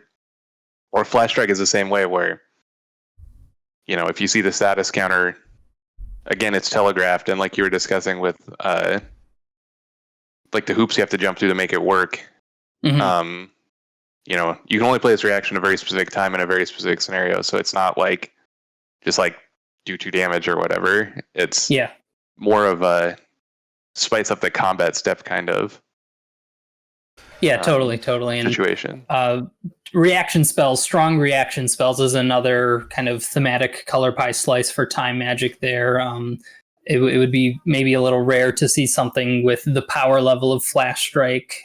Or Flash Strike is the same way, where if you see the status counter, again, it's telegraphed, and like you were discussing with like the hoops you have to jump through to make it work. You can only play this reaction at a very specific time in a very specific scenario, so it's not like just like do 2 damage or whatever. It's more of a spice up the combat step kind of. Yeah, totally. And situation. Reaction spells, strong reaction spells is another kind of thematic color pie slice for time magic there. It would be maybe a little rare to see something with the power level of Flash Strike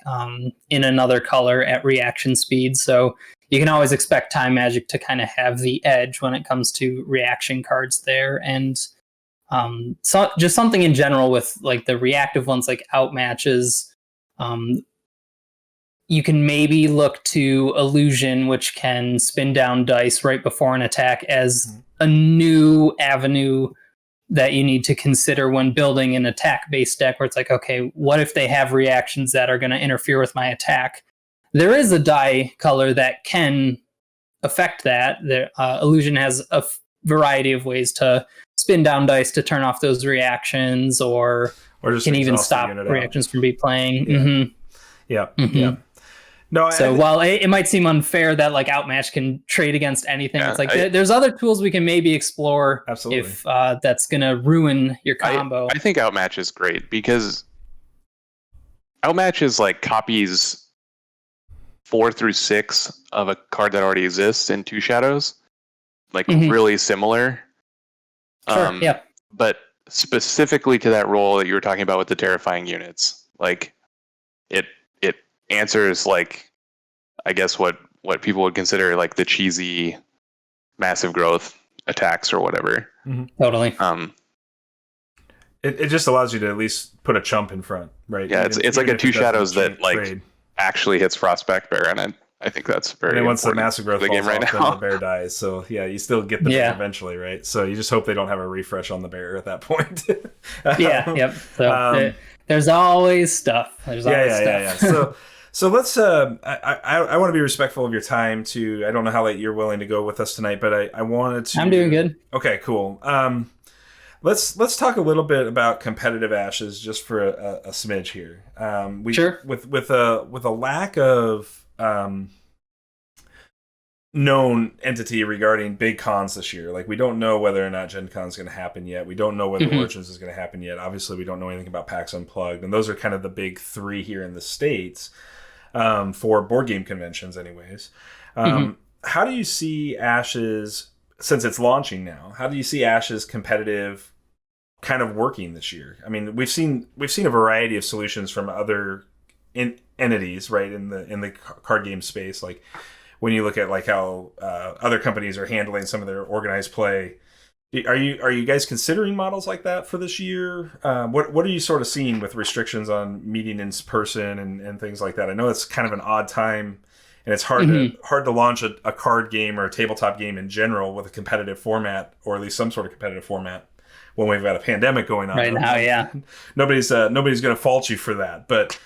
in another color at reaction speed. So you can always expect time magic to kind of have the edge when it comes to reaction cards there. And so just something in general with like the reactive ones like Outmatches. You can maybe look to Illusion, which can spin down dice right before an attack, as a new avenue that you need to consider when building an attack-based deck, where it's like, okay, what if they have reactions that are going to interfere with my attack? there is a die color that can affect that. Illusion has a variety of ways to spin down dice to turn off those reactions, or just can even stop reactions from be playing. Yeah. Mm-hmm. Yeah. Mm-hmm. Yeah. No, so while it might seem unfair that like Outmatch can trade against anything, it's like there's other tools we can maybe explore. Absolutely. If that's gonna ruin your combo. I think Outmatch is great because Outmatch is like copies 4 through 6 of a card that already exists in Two Shadows, like really similar. Sure, yeah. But specifically to that role that you were talking about with the terrifying units, like it answers like, I guess what people would consider like the cheesy massive growth attacks or whatever. Mm-hmm. Totally. It just allows you to at least put a chump in front, right? Yeah, it's like a Two Shadows that like actually hits Frostback Bear, and I think that's very. And once the massive growth falls right off, now, then the bear dies. So yeah, you still get the bear eventually, right? So you just hope they don't have a refresh on the bear at that point. Yep. So there's always stuff. There's always stuff. Yeah. So let's. I want to be respectful of your time too. I don't know how late you're willing to go with us tonight, but I wanted to. I'm doing good. Okay, cool. Let's talk a little bit about competitive Ashes just for a smidge here. Sure. With a lack of known entity regarding big cons this year. Like, we don't know whether or not Gen Con is going to happen yet. We don't know whether Origins is going to happen yet. Obviously, we don't know anything about PAX Unplugged, and those are kind of the big three here in the States for board game conventions anyways. How do you see Ashes, since it's launching now, how do you see Ashes competitive kind of working this year? I mean, we've seen a variety of solutions from other entities, right, in the card game space. Like when you look at like how other companies are handling some of their organized play, are you guys considering models like that for this year? What are you sort of seeing with restrictions on meeting in person and things like that? I know it's kind of an odd time, and it's hard to launch a card game or a tabletop game in general with a competitive format, or at least some sort of competitive format, when we've got a pandemic going on right now. Yeah, nobody's going to fault you for that, but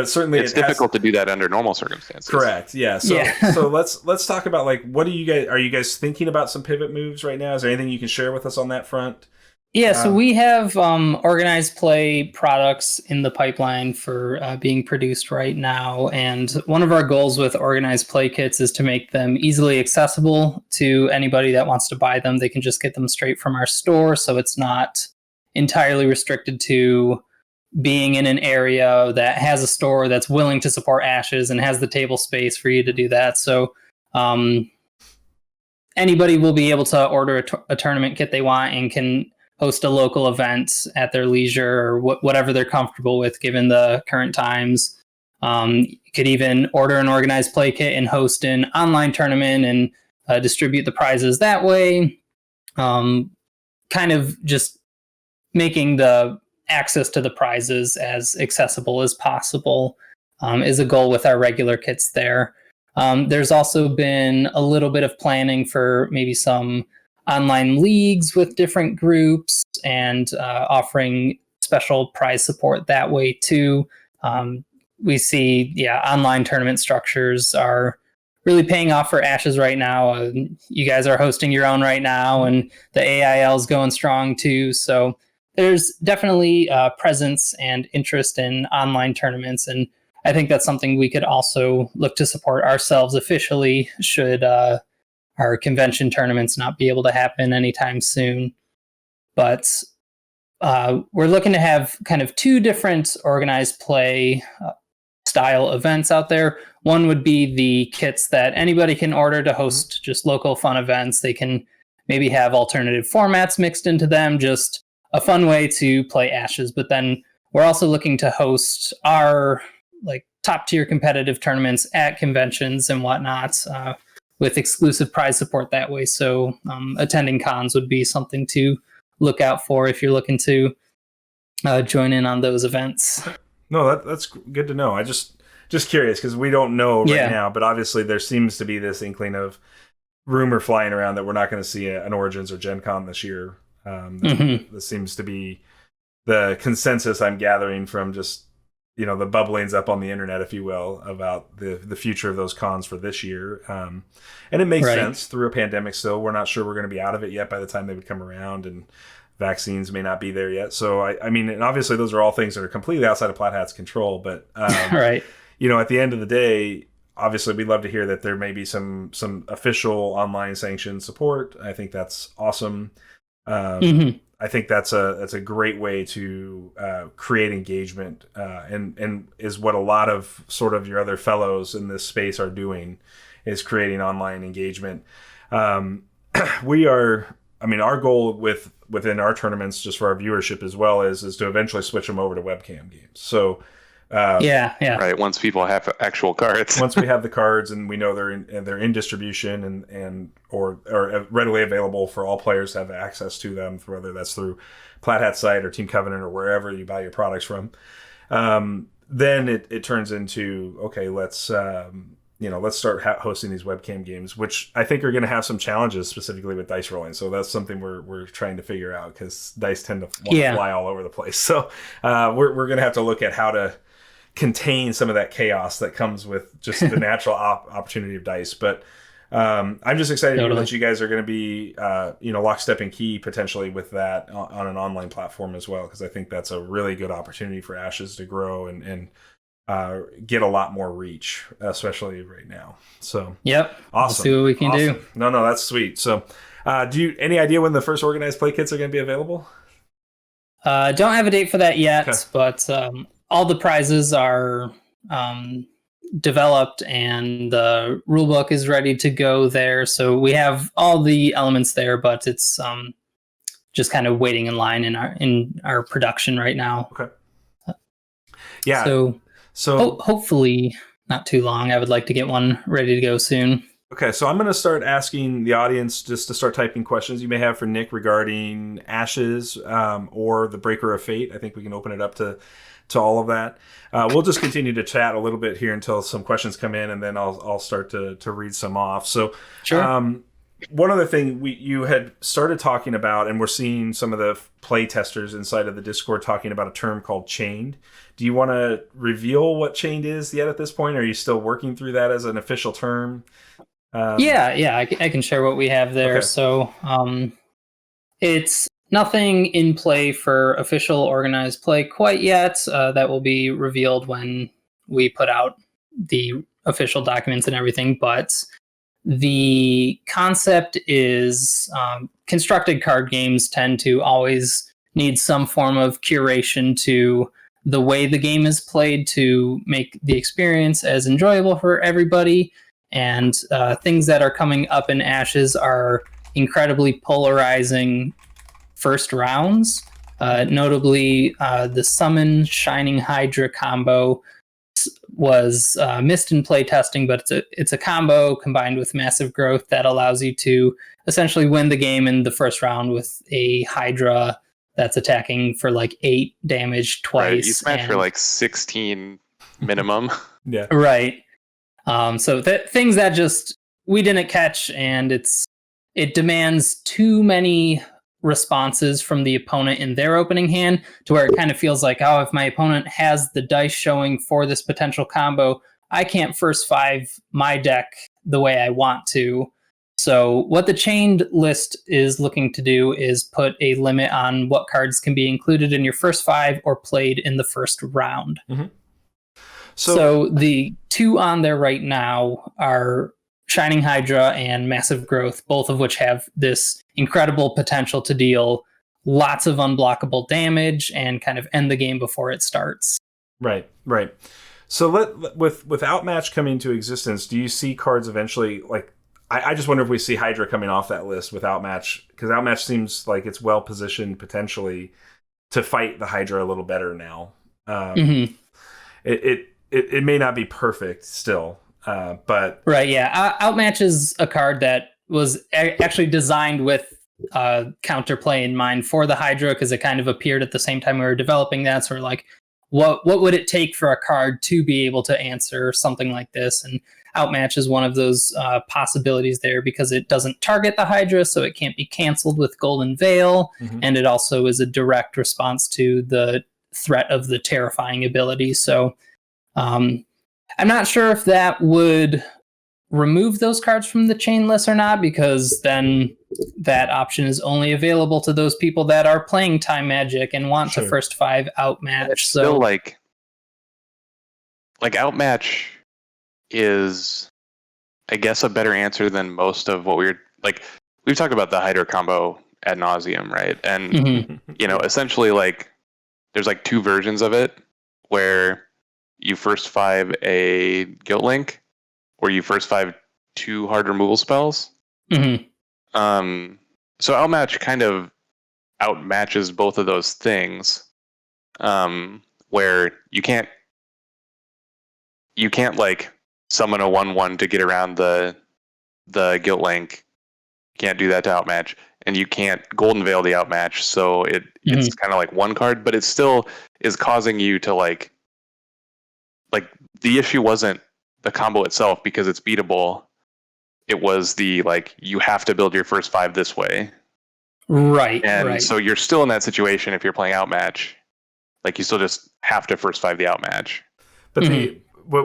certainly it's difficult to do that under normal circumstances. Correct. Yeah. So let's talk about, like, are you guys thinking about some pivot moves right now? Is there anything you can share with us on that front? Yeah. So we have organized play products in the pipeline for being produced right now, and one of our goals with organized play kits is to make them easily accessible to anybody that wants to buy them. They can just get them straight from our store, so it's not entirely restricted to being in an area that has a store that's willing to support Ashes and has the table space for you to do that. So anybody will be able to order a tournament kit they want and can host a local event at their leisure, or whatever they're comfortable with given the current times. You could even order an organized play kit and host an online tournament and distribute the prizes that way. Kind of just making the access to the prizes as accessible as possible is a goal with our regular kits there. There's also been a little bit of planning for maybe some online leagues with different groups and offering special prize support that way too. We see, online tournament structures are really paying off for Ashes right now. You guys are hosting your own right now, and the AIL is going strong too. So there's definitely presence and interest in online tournaments, and I think that's something we could also look to support ourselves officially should our convention tournaments not be able to happen anytime soon. But we're looking to have kind of two different organized play style events out there. One would be the kits that anybody can order to host just local fun events. They can maybe have alternative formats mixed into them, just a fun way to play Ashes. But then we're also looking to host our like top tier competitive tournaments at conventions and whatnot with exclusive prize support that way. So attending cons would be something to look out for if you're looking to join in on those events. No, that's good to know. I just curious because we don't know right now, but obviously there seems to be this inkling of rumor flying around that we're not going to see an Origins or Gen Con this year. This seems to be the consensus I'm gathering from just the bubblings up on the internet, if you will, about the future of those cons for this year. And it makes sense through a pandemic. Still, we're not sure we're going to be out of it yet by the time they would come around, and vaccines may not be there yet. So I mean, and obviously those are all things that are completely outside of Plaid Hat's control. But at the end of the day, obviously we'd love to hear that there may be some official online sanctioned support. I think that's awesome. I think that's a great way to create engagement, and is what a lot of sort of your other fellows in this space are doing, is creating online engagement. Our goal within our tournaments, just for our viewership as well, is to eventually switch them over to webcam games. So right. Once people have actual cards, once we have the cards and we know they're in distribution and or readily available for all players to have access to them, whether that's through Plaid Hat site or Team Covenant or wherever you buy your products from, then it turns into, okay, let's start hosting these webcam games, which I think are going to have some challenges specifically with dice rolling. So that's something we're trying to figure out, because dice tend to want to fly all over the place. So we're going to have to look at how to contain some of that chaos that comes with just the natural opportunity of dice. But I'm just excited to know that you guys are going to be lockstep and key potentially with that on an online platform as well, because I think that's a really good opportunity for Ashes to grow and get a lot more reach, especially right now. So yep, awesome. We'll see what we can do. No, that's sweet. So any idea when the first organized play kits are going to be available? Don't have a date for that yet, but all the prizes are developed and the rulebook is ready to go there. So we have all the elements there, but it's just kind of waiting in line in our production right now. Okay. Yeah. So hopefully not too long. I would like to get one ready to go soon. Okay, so I'm going to start asking the audience just to start typing questions you may have for Nick regarding Ashes or the Breaker of Fate. I think we can open it up to all of that. We'll just continue to chat a little bit here until some questions come in, and then I'll start to read some off. So, sure. One other thing you had started talking about, and we're seeing some of the play testers inside of the Discord talking about a term called chained. Do you want to reveal what chained is yet at this point? Or are you still working through that as an official term? I can share what we have there. Okay. So it's nothing in play for official organized play quite yet. That will be revealed when we put out the official documents and everything. But the concept is constructed card games tend to always need some form of curation to the way the game is played to make the experience as enjoyable for everybody. And things that are coming up in Ashes are incredibly polarizing first rounds. Notably, the Summon Shining Hydra combo was missed in play testing, but it's a combo combined with Massive Growth that allows you to essentially win the game in the first round with a Hydra that's attacking for like 8 damage twice. Right, you smash for like 16 minimum. Yeah. Right. So things that just we didn't catch, and it demands too many responses from the opponent in their opening hand to where it kind of feels like, oh, if my opponent has the dice showing for this potential combo, I can't first 5 my deck the way I want to. So what the chained list is looking to do is put a limit on what cards can be included in your first 5 or played in the first round. Mm-hmm. So the 2 on there right now are Shining Hydra and Massive Growth, both of which have this incredible potential to deal lots of unblockable damage and kind of end the game before it starts. Right. So with Outmatch coming to existence, do you see cards eventually, like, I just wonder if we see Hydra coming off that list with Outmatch, because Outmatch seems like it's well positioned potentially to fight the Hydra a little better now. It may not be perfect still, but... Right, yeah. Outmatch is a card that was actually designed with counterplay in mind for the Hydra, because it kind of appeared at the same time we were developing that. So we're like, what would it take for a card to be able to answer something like this? And Outmatch is one of those possibilities there, because it doesn't target the Hydra, so it can't be canceled with Golden Veil, and it also is a direct response to the threat of the terrifying ability. So I'm not sure if that would remove those cards from the chainless or not, because then that option is only available to those people that are playing Time Magic and want to first 5 outmatch. It's still like outmatch is, I guess, a better answer than most of what we've talked about the Hydra combo ad nauseum, right? And essentially, like, there's like 2 versions of it, where you first 5 a Guilt Link, or you first 5 2 hard removal spells. So outmatch kind of outmatches both of those things, where you can't like summon a 1/1 to get around the Guilt Link. You can't do that to outmatch, and you can't Golden Veil the outmatch. So it's kind of like one card, but it still is causing you to like the issue wasn't the combo itself, because it's beatable. It was the like, you have to build your first 5 this way. Right. So you're still in that situation if you're playing outmatch. Like, you still just have to first 5 the outmatch. But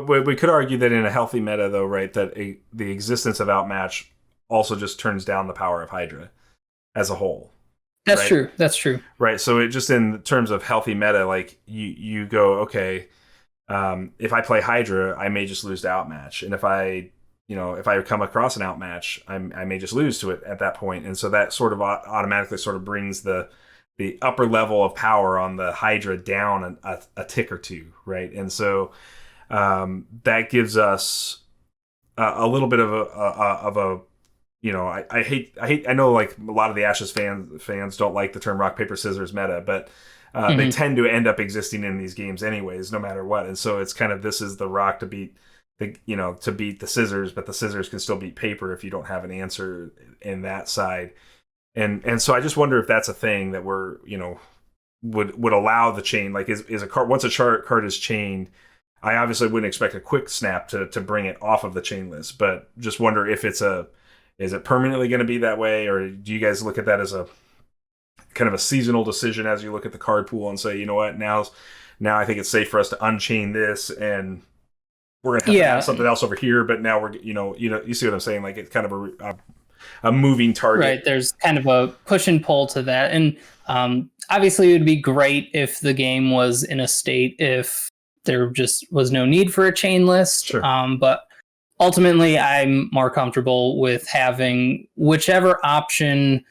we could argue that in a healthy meta, though, right, that the existence of outmatch also just turns down the power of Hydra as a whole. That's true. That's true. Right. So it just, in terms of healthy meta, like, you go, okay, if I play Hydra, I may just lose to outmatch, and if I come across an outmatch, I may just lose to it at that point. And so that sort of automatically sort of brings the upper level of power on the Hydra down a tick or two, right? And so that gives us a little bit of a I know, like, a lot of the Ashes fans don't like the term rock paper scissors meta, but they tend to end up existing in these games anyways, no matter what. And so it's kind of, this is the rock to beat the scissors, but the scissors can still beat paper if you don't have an answer in that side. And so I just wonder if that's a thing that we're, would allow the chain. Like, is a card, once a card is chained, I obviously wouldn't expect a quick snap to bring it off of the chain list, but just wonder if is it permanently going to be that way, or do you guys look at that as a kind of a seasonal decision as you look at the card pool and say, you know what, now I think it's safe for us to unchain this, and we're going to have something else over here, but now we're, you see what I'm saying? Like, it's kind of a moving target. Right. There's kind of a push and pull to that. And obviously it would be great if the game was in a state if there just was no need for a chain list. Sure. But ultimately, I'm more comfortable with having whichever option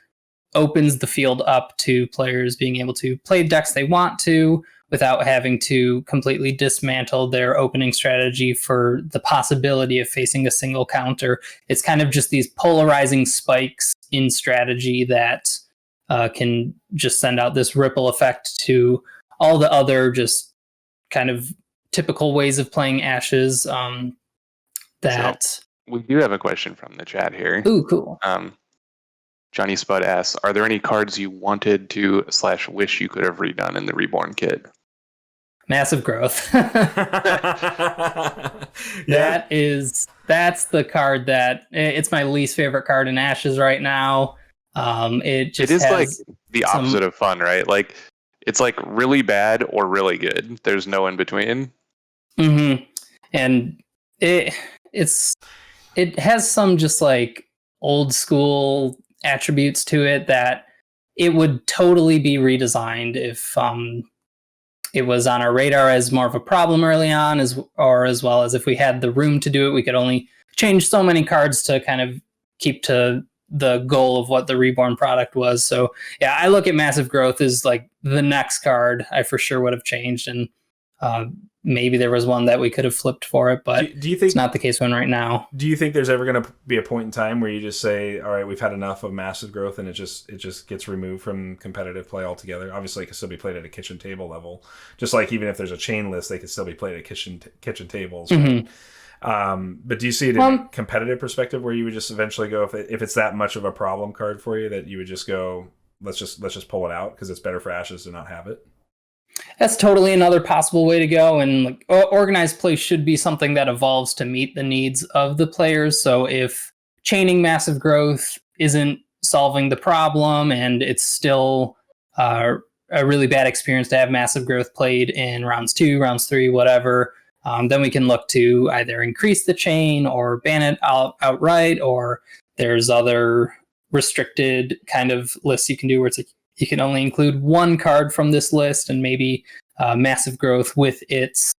opens the field up to players being able to play decks they want to, without having to completely dismantle their opening strategy for the possibility of facing a single counter. It's kind of just these polarizing spikes in strategy that can just send out this ripple effect to all the other just kind of typical ways of playing Ashes. So we do have a question from the chat here. Ooh, cool. Johnny Spud asks, are there any cards you wanted to / wish you could have redone in the Reborn kit? Massive Growth. That's the card that, it's my least favorite card in Ashes right now. It is like the opposite of fun, right? Like, it's like really bad or really good. There's no in between. And it has some just like old school attributes to it that it would totally be redesigned if it was on our radar as more of a problem early on, as well as if we had the room to do it. We could only change so many cards to kind of keep to the goal of what the Reborn product was. So yeah, I look at Massive Growth as like the next card I for sure would have changed, and maybe there was one that we could have flipped for it, but do you think it's not the case one right now. Do you think there's ever going to be a point in time where you just say, all right, we've had enough of Massive Growth, and it just gets removed from competitive play altogether? Obviously, it can still be played at a kitchen table level, just like even if there's a chain list, they can still be played at kitchen tables. Right? But do you see it in a competitive perspective where you would just eventually go, if it's that much of a problem card for you, that you would just go, let's just pull it out because it's better for Ashes to not have it? That's totally another possible way to go. And like, organized play should be something that evolves to meet the needs of the players. So if chaining Massive Growth isn't solving the problem and it's still a really bad experience to have massive growth played in rounds 2, rounds 3, whatever, then we can look to either increase the chain or ban it outright, or there's other restricted kind of lists you can do where it's like you can only include one card from this list, and maybe massive growth with its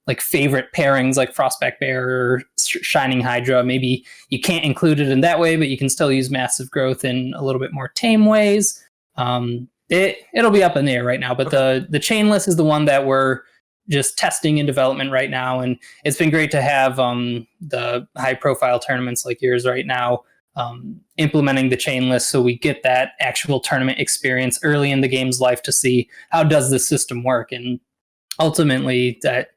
like favorite pairings like Frostback Bear or Shining Hydra. Maybe you can't include it in that way, but you can still use massive growth in a little bit more tame ways. It'll be up in the air right now, but the chain list is the one that we're just testing in development right now, and it's been great to have the high profile tournaments like yours right now implementing the chain list, so we get that actual tournament experience early in the game's life to see how does this system work. And ultimately that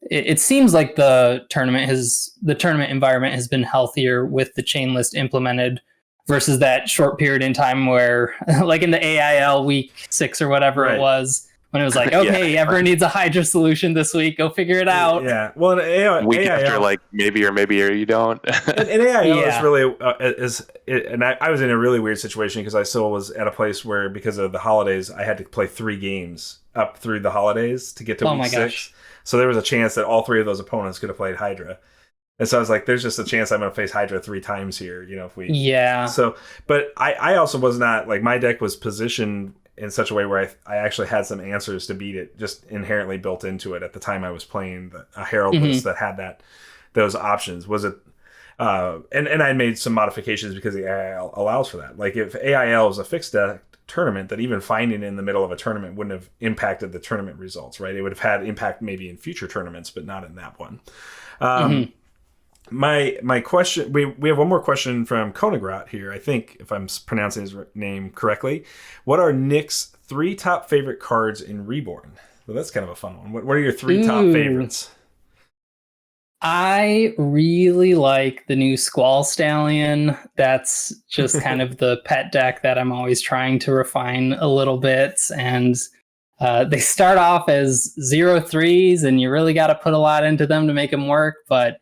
it seems like the tournament environment has been healthier with the chain list implemented versus that short period in time where like in the AIL week 6 or whatever it was, when it was like, okay, everyone needs a Hydra solution this week. Go figure it out. Yeah. Well, in week AIL, after, like maybe you don't. in AIL is really and I was in a really weird situation because I still was at a place where because of the holidays I had to play 3 games up through the holidays to get to week 6. Gosh. So there was a chance that all 3 of those opponents could have played Hydra. And so I was like, there's just a chance I'm going to face Hydra 3 times here, if we... Yeah. So, but I also was not, like, my deck was positioned in such a way where I actually had some answers to beat it, just inherently built into it at the time I was playing a Herald list that had those options. Was it... and I made some modifications because the AIL allows for that. Like, if AIL is a fixed deck tournament, that even finding it in the middle of a tournament wouldn't have impacted the tournament results, right? It would have had impact maybe in future tournaments, but not in that one. My question, we have one more question from Konagrat here, I think, if I'm pronouncing his name correctly. What are Nick's 3 top favorite cards in Reborn? Well, that's kind of a fun one. What are your 3 top favorites? I really like the new Squall Stallion. That's just kind of the pet deck that I'm always trying to refine a little bit. And they start off as 0/3s, and you really got to put a lot into them to make them work. But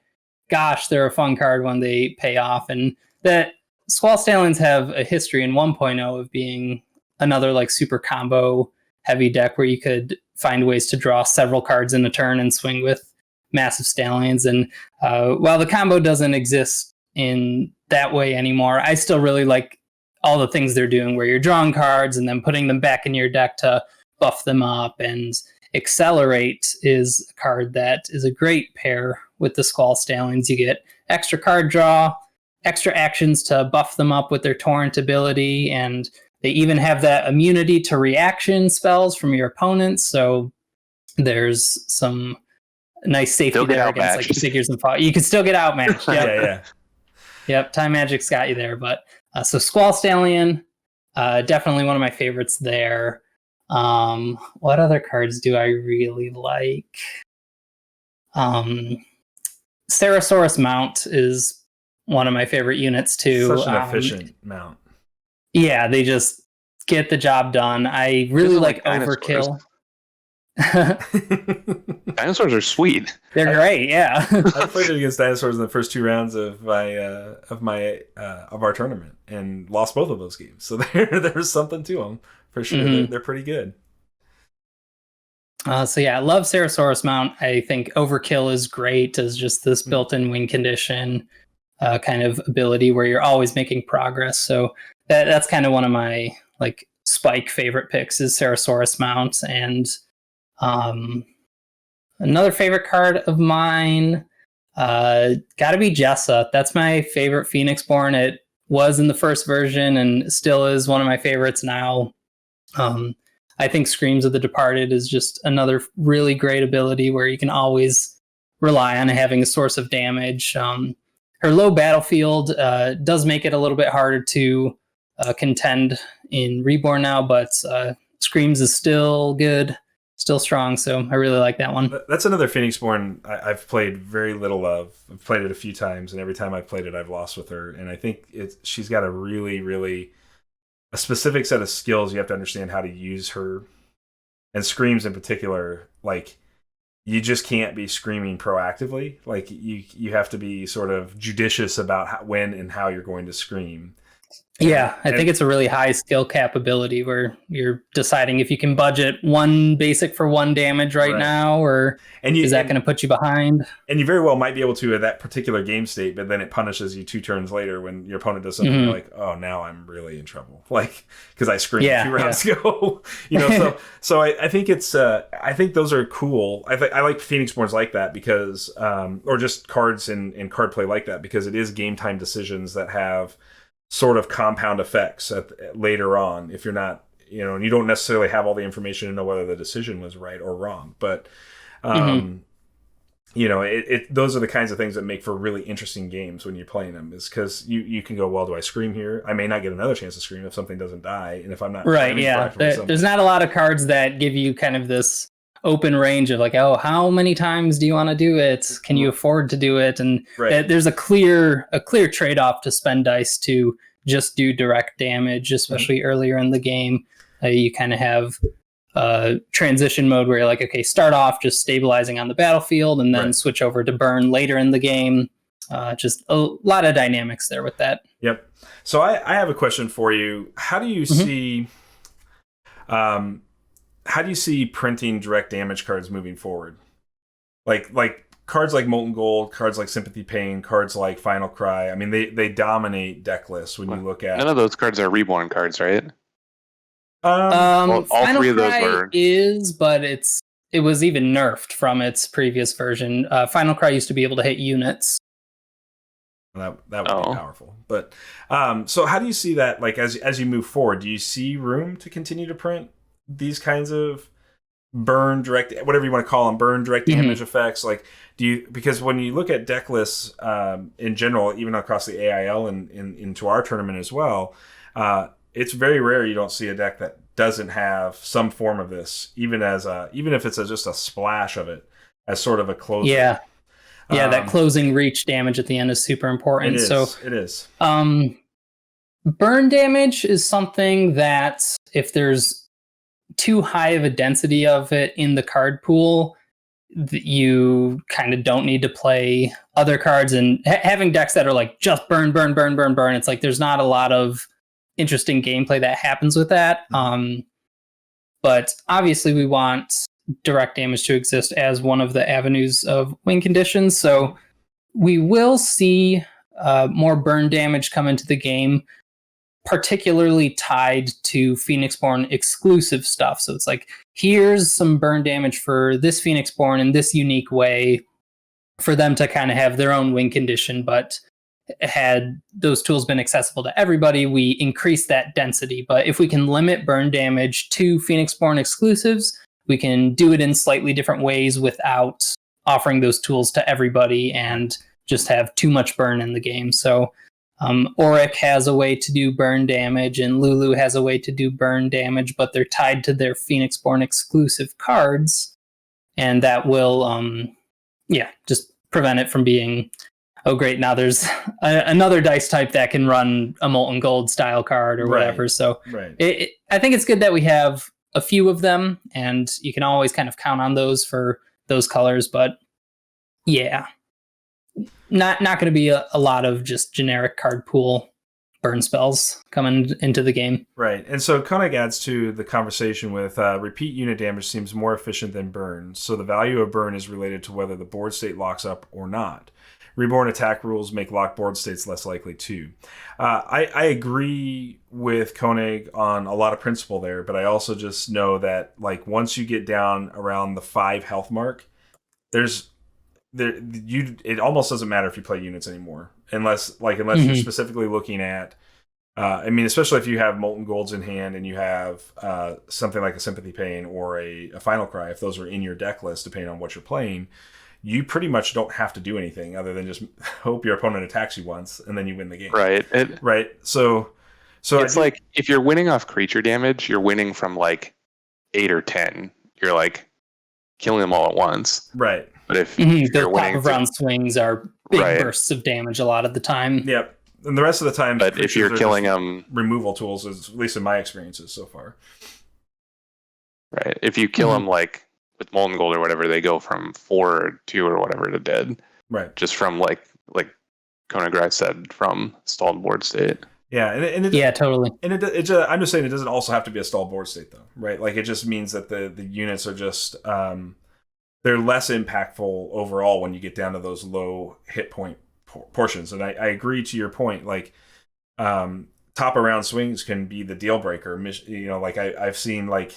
gosh, they're a fun card when they pay off. And that Squall Stallions have a history in 1.0 of being another like super combo heavy deck where you could find ways to draw several cards in a turn and swing with massive stallions. And while the combo doesn't exist in that way anymore, I still really like all the things they're doing where you're drawing cards and then putting them back in your deck to buff them up. And Accelerate is a card that is a great pair with the Squall Stallions. You get extra card draw, extra actions to buff them up with their Torrent ability, and they even have that immunity to reaction spells from your opponents. So there's some nice safety there against like figures and fog. You can still get outmatched. Yep. Yep. Time Magic's got you there. But so Squall Stallion, definitely one of my favorites there. What other cards do I really like? Stegosaurus Mount is one of my favorite units too. Such an efficient mount. Yeah, they just get the job done. I really like Overkill. Dinosaurs are sweet. They're great. Yeah, I played it against dinosaurs in the first 2 rounds of our tournament and lost both of those games. So there's something to them for sure. They're pretty good. So yeah, I love Stegosaurus Mount. I think Overkill is great as just this built-in win condition kind of ability where you're always making progress. So that's kind of one of my like spike favorite picks is Stegosaurus Mount. And another favorite card of mine, gotta be Jessa. That's my favorite Phoenixborn. It was in the first version and still is one of my favorites now. I think Screams of the Departed is just another really great ability where you can always rely on having a source of damage. Her low battlefield does make it a little bit harder to contend in Reborn now, but Screams is still good, still strong, so I really like that one. That's another Phoenixborn I've played very little of. I've played it a few times, and every time I've played it, I've lost with her. And I think she's got a really, really a specific set of skills. You have to understand how to use her. And Screams in particular, like, you just can't be screaming proactively. Like, you have to be sort of judicious about when and how you're going to scream. Yeah, I think it's a really high skill cap ability where you're deciding if you can budget one basic for one damage right now, or is that going to put you behind? And you very well might be able to at that particular game state, but then it punishes you 2 turns later when your opponent does something. You're like, oh, now I'm really in trouble, like because I screamed 2 rounds ago. So I think it's I think those are cool. I like Phoenixborns like that because or just cards in card play like that because it is game time decisions that have sort of compound effects later on if you're not, and you don't necessarily have all the information to know whether the decision was right or wrong. But, those are the kinds of things that make for really interesting games when you're playing them is because you can go, well, do I scream here? I may not get another chance to scream if something doesn't die. And if I'm not. Right. Yeah. There's not a lot of cards that give you kind of this open range of like, oh, how many times do you want to do it? Can you afford to do it? And there's a clear trade-off to spend dice to just do direct damage, especially earlier in the game. You kind of have transition mode where you're like, okay, start off just stabilizing on the battlefield and then switch over to burn later in the game. Just a lot of dynamics there with that. Yep. So I have a question for you. How do you see printing direct damage cards moving forward? Like cards like Molten Gold, cards like Sympathy Pain, cards like Final Cry. I mean, they dominate deck lists when you look at. None of those cards are Reborn cards, right? All Final 3 of those were. But it was even nerfed from its previous version. Final Cry used to be able to hit units. That would be powerful. But so how do you see that? Like as you move forward, do you see room to continue to print these kinds of burn direct, whatever you want to call them, burn direct damage effects? Like, because when you look at deck lists in general, even across the AIL and into our tournament as well, it's very rare you don't see a deck that doesn't have some form of this, even if it's just a splash of it as sort of a closer. Yeah. Yeah, that closing reach damage at the end is super important. It is. Burn damage is something that if there's too high of a density of it in the card pool, you kind of don't need to play other cards. And having decks that are like just burn, it's like there's not a lot of interesting gameplay that happens with that. But obviously we want direct damage to exist as one of the avenues of win conditions. So we will see more burn damage come into the game, particularly tied to Phoenixborn exclusive stuff. So it's like, here's some burn damage for this Phoenixborn in this unique way for them to kind of have their own win condition. But had those tools been accessible to everybody, we increase that density. But if we can limit burn damage to Phoenixborn exclusives, we can do it in slightly different ways without offering those tools to everybody and just have too much burn in the game. So Auric has a way to do burn damage and Lulu has a way to do burn damage, but they're tied to their Phoenixborn exclusive cards. And that will, just prevent it from being, oh great, now there's another dice type that can run a Molten Gold style card or whatever. So I think it's good that we have a few of them, and you can always kind of count on those for those colors. But yeah, not going to be a lot of just generic card pool burn spells coming into the game. Right. And so Koenig adds to the conversation with repeat unit damage seems more efficient than burn. So the value of burn is related to whether the board state locks up or not. Reborn attack rules make locked board states less likely too. I agree with Koenig on a lot of principle there, but I also just know that like once you get down around the 5 health mark, it almost doesn't matter if you play units anymore, unless you're specifically looking at. Especially if you have Molten Golds in hand and you have something like a Sympathy Pain or a Final Cry, if those are in your deck list, depending on what you're playing, you pretty much don't have to do anything other than just hope your opponent attacks you once and then you win the game. Right. Right. So it's like if you're winning off creature damage, you're winning from like 8 or 10. You're like killing them all at once. Right. But if you're winning, top of round swings are big bursts of damage a lot of the time. Yep. And the rest of the time, but if you're killing them, removal tools, at least in my experiences so far. Right. If you kill them like with Molten Gold or whatever, they go from 4 or 2 or whatever to dead. Right. Just from like Konagrai said, from stalled board state. Yeah, yeah, totally. And I'm just saying it doesn't also have to be a stalled board state though, right? Like it just means that the units are just they're less impactful overall when you get down to those low hit point portions. And I agree to your point. Like top around swings can be the deal breaker. You know, like I've seen like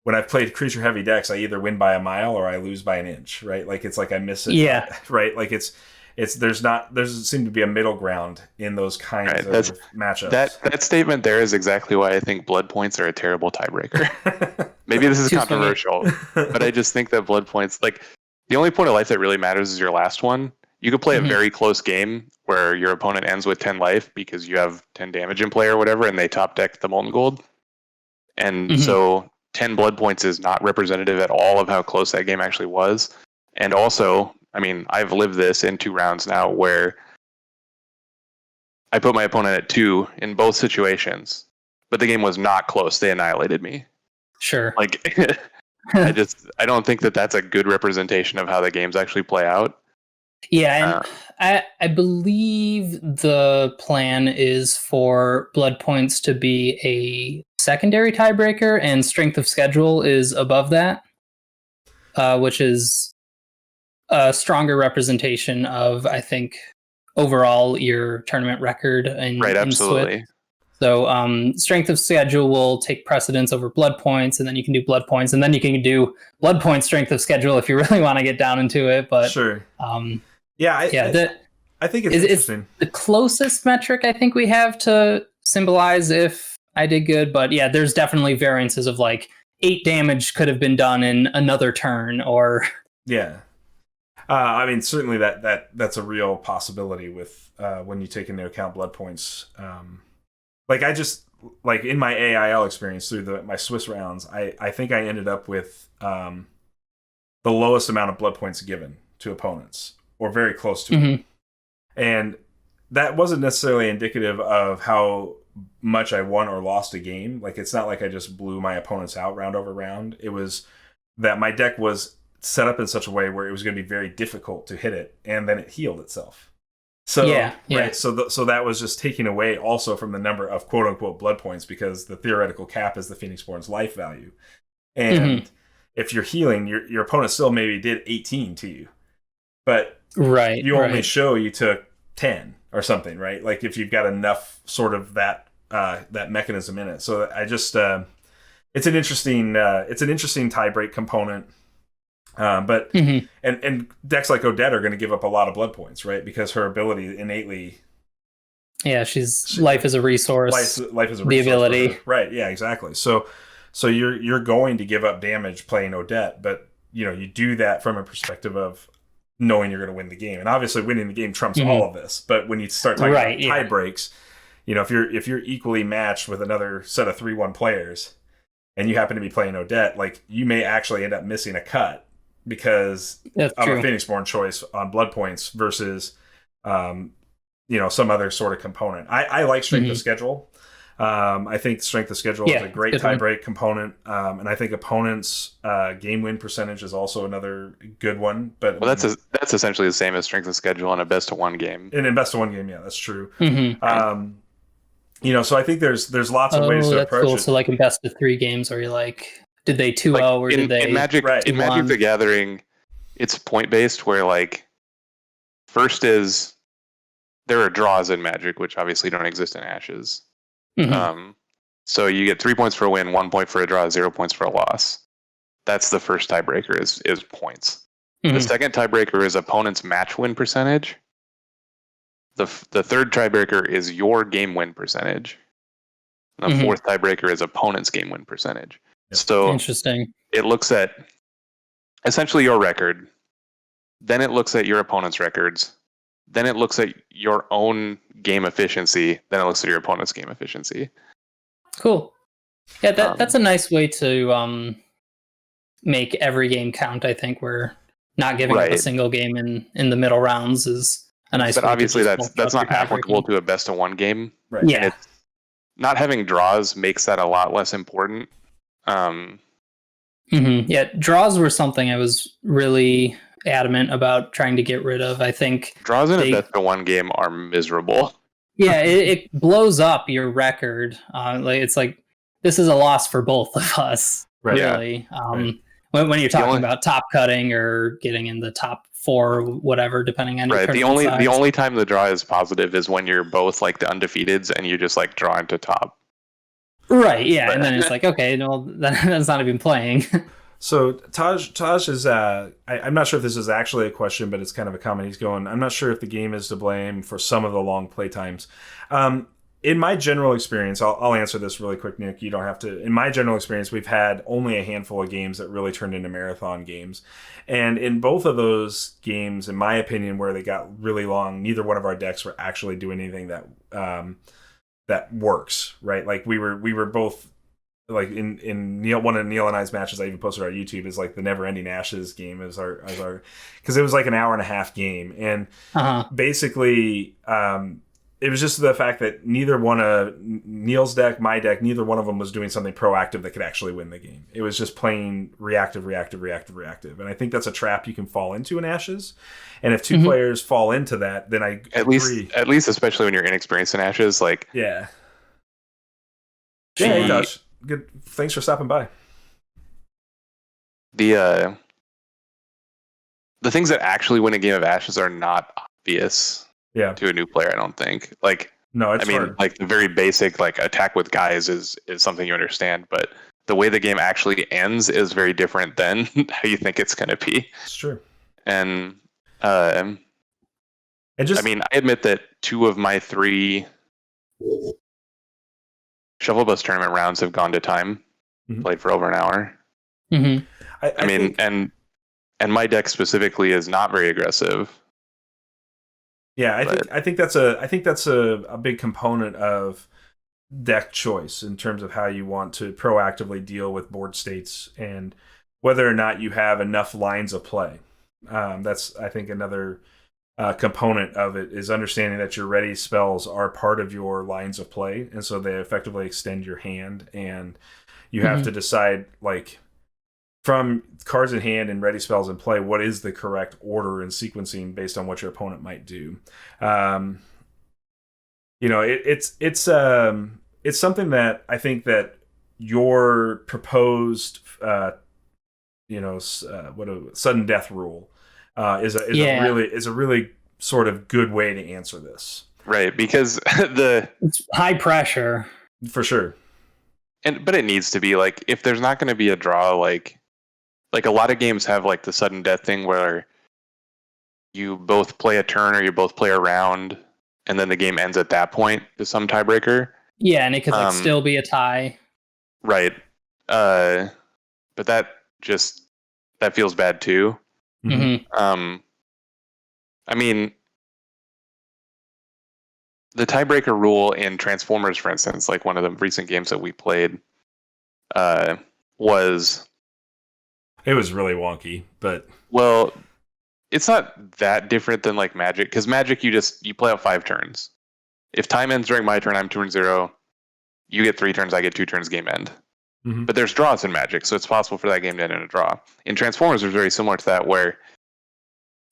when I've played creature heavy decks, I either win by a mile or I lose by an inch, right? Like it's like I miss it. Yeah. Right. Like there doesn't seem to be a middle ground in those kinds of matchups. That statement there is exactly why I think blood points are a terrible tiebreaker. Maybe this is controversial, but I just think that blood points, like the only point of life that really matters is your last one. You could play a very close game where your opponent ends with 10 life because you have 10 damage in play or whatever, and they top deck the Molten Gold. And so 10 blood points is not representative at all of how close that game actually was. And also, I mean, I've lived this in 2 rounds now where I put my opponent at 2 in both situations, but the game was not close. They annihilated me. Sure. Like, I don't think that that's a good representation of how the games actually play out. Yeah, and I believe the plan is for blood points to be a secondary tiebreaker, and strength of schedule is above that, which is a stronger representation of, I think, overall your tournament record in absolutely. Swift. So strength of schedule will take precedence over blood points, and then you can do blood points, and then you can do blood point strength of schedule if you really want to get down into it. But sure. I think it's interesting. It's the closest metric I think we have to symbolize if I did good, but yeah, there's definitely variances of like 8 damage could have been done in another turn, or yeah. I mean, certainly that's a real possibility with when you take into account blood points. Like I just like in my AIL experience through my Swiss rounds, I think I ended up with the lowest amount of blood points given to opponents, or very close to it. And that wasn't necessarily indicative of how much I won or lost a game. Like it's not like I just blew my opponents out round over round. It was that my deck was set up in such a way where it was going to be very difficult to hit it, and then it healed itself. So right, so that was just taking away also from the number of quote unquote blood points, because the theoretical cap is the Phoenixborn's life value, and if you're healing, your opponent still maybe did 18 to you, but you only show you took 10 or something, right? Like if you've got enough sort of that mechanism in it. So I just it's an interesting tie break component. But and decks like Odette are going to give up a lot of blood points, right? Because her ability innately, she's life is a resource. Life is a resource. The ability, right? Yeah, exactly. So you're going to give up damage playing Odette, but you do that from a perspective of knowing you're going to win the game, and obviously winning the game trumps all of this. But when you start talking about tie breaks, if you're equally matched with another set of 3-1 players, and you happen to be playing Odette, like you may actually end up missing a cut because of a Phoenixborn choice on blood points versus some other sort of component. I like strength of schedule. I think strength of schedule is a great tiebreak component, and I think opponents' game win percentage is also another good one. But that's essentially the same as strength of schedule in a best of 1 game. In a best of 1 game, yeah, that's true. So I think there's lots of ways to approach it. So like in best of 3 games, where you're like, did they 2-0 or did they? In Magic the Gathering, it's point based, where like first is there are draws in Magic, which obviously don't exist in Ashes. So you get 3 points for a win, 1 point for a draw, 0 points for a loss. That's the first tiebreaker is points. The second tiebreaker is opponent's match win percentage. The third tiebreaker is your game win percentage. And the fourth tiebreaker is opponent's game win percentage. Yep. So interesting. It looks at essentially your record. Then it looks at your opponent's records. Then it looks at your own game efficiency. Then it looks at your opponent's game efficiency. Cool. Yeah, that's a nice way to make every game count. I think we're not giving up a single game in the middle rounds is a nice. But obviously that's not applicable to a best of 1 game. Right. Yeah. Not having draws makes that a lot less important. Yeah, draws were something I was really adamant about trying to get rid of. I think draws in a best of 1 game are miserable. Yeah, it blows up your record. Like it's like this is a loss for both of us, Right. really. Right. When you're talking about top cutting or getting in the top 4, whatever, depending on your tournament size. The only time the draw is positive is when you're both like the undefeateds and you just like draw into top. Right. Yeah, and then it's like, okay, no, that's not even playing. So Taj is I'm not sure if this is actually a question, but it's kind of a comment. He's going, I'm not sure if the game is to blame for some of the long play times. In my general experience, I'll answer this really quick, Nick. You don't have to. In my general experience, we've had only a handful of games that really turned into marathon games. And in both of those games, in my opinion, where they got really long, neither one of our decks were actually doing anything that works, right? Like we were both like in one of Neil and I's matches I even posted on YouTube is like the Never Ending Ashes game as our because it was like an hour and a half game, and basically it was just the fact that neither one of Neil's deck, my deck, neither one of them was doing something proactive that could actually win the game. It was just playing reactive, and I think that's a trap you can fall into in Ashes. And if two players fall into that, then I agree. At least especially when you're inexperienced in Ashes, like yeah, hey Josh. Good. Thanks for stopping by. The things that actually win a game of Ashes are not obvious to a new player, I don't think. Like, no, it's hard. Like the very basic like attack with guys is something you understand, but the way the game actually ends is very different than how you think it's going to be. It's true. And I admit that 2 of my 3 Shuffle Bus tournament rounds have gone to time, played for over an hour. I mean, think... and my deck specifically is not very aggressive. Yeah, I think that's a big component of deck choice in terms of how you want to proactively deal with board states and whether or not you have enough lines of play. That's, I think, another component of it is understanding that your ready spells are part of your lines of play, and so they effectively extend your hand, and you have to decide, like, from cards in hand and ready spells in play, what is the correct order and sequencing based on what your opponent might do. It's something that I think that your proposed sudden death rule is a really sort of good way to answer this. Right, because it's high pressure. For sure. But it needs to be, like, if there's not going to be a draw, like a lot of games have like the sudden death thing where you both play a turn or you both play a round and then the game ends at that point to some tiebreaker. Yeah, and it could still be a tie. Right. But that feels bad too. I mean, the tiebreaker rule in Transformers, for instance, like one of the recent games that we played, was... It was really wonky, but... Well, it's not that different than like Magic, because Magic, you play out 5 turns. If time ends during my turn, I'm turn 0. You get 3 turns, I get 2 turns, game end. But there's draws in Magic, so it's possible for that game to end in a draw. In Transformers, it was very similar to that, where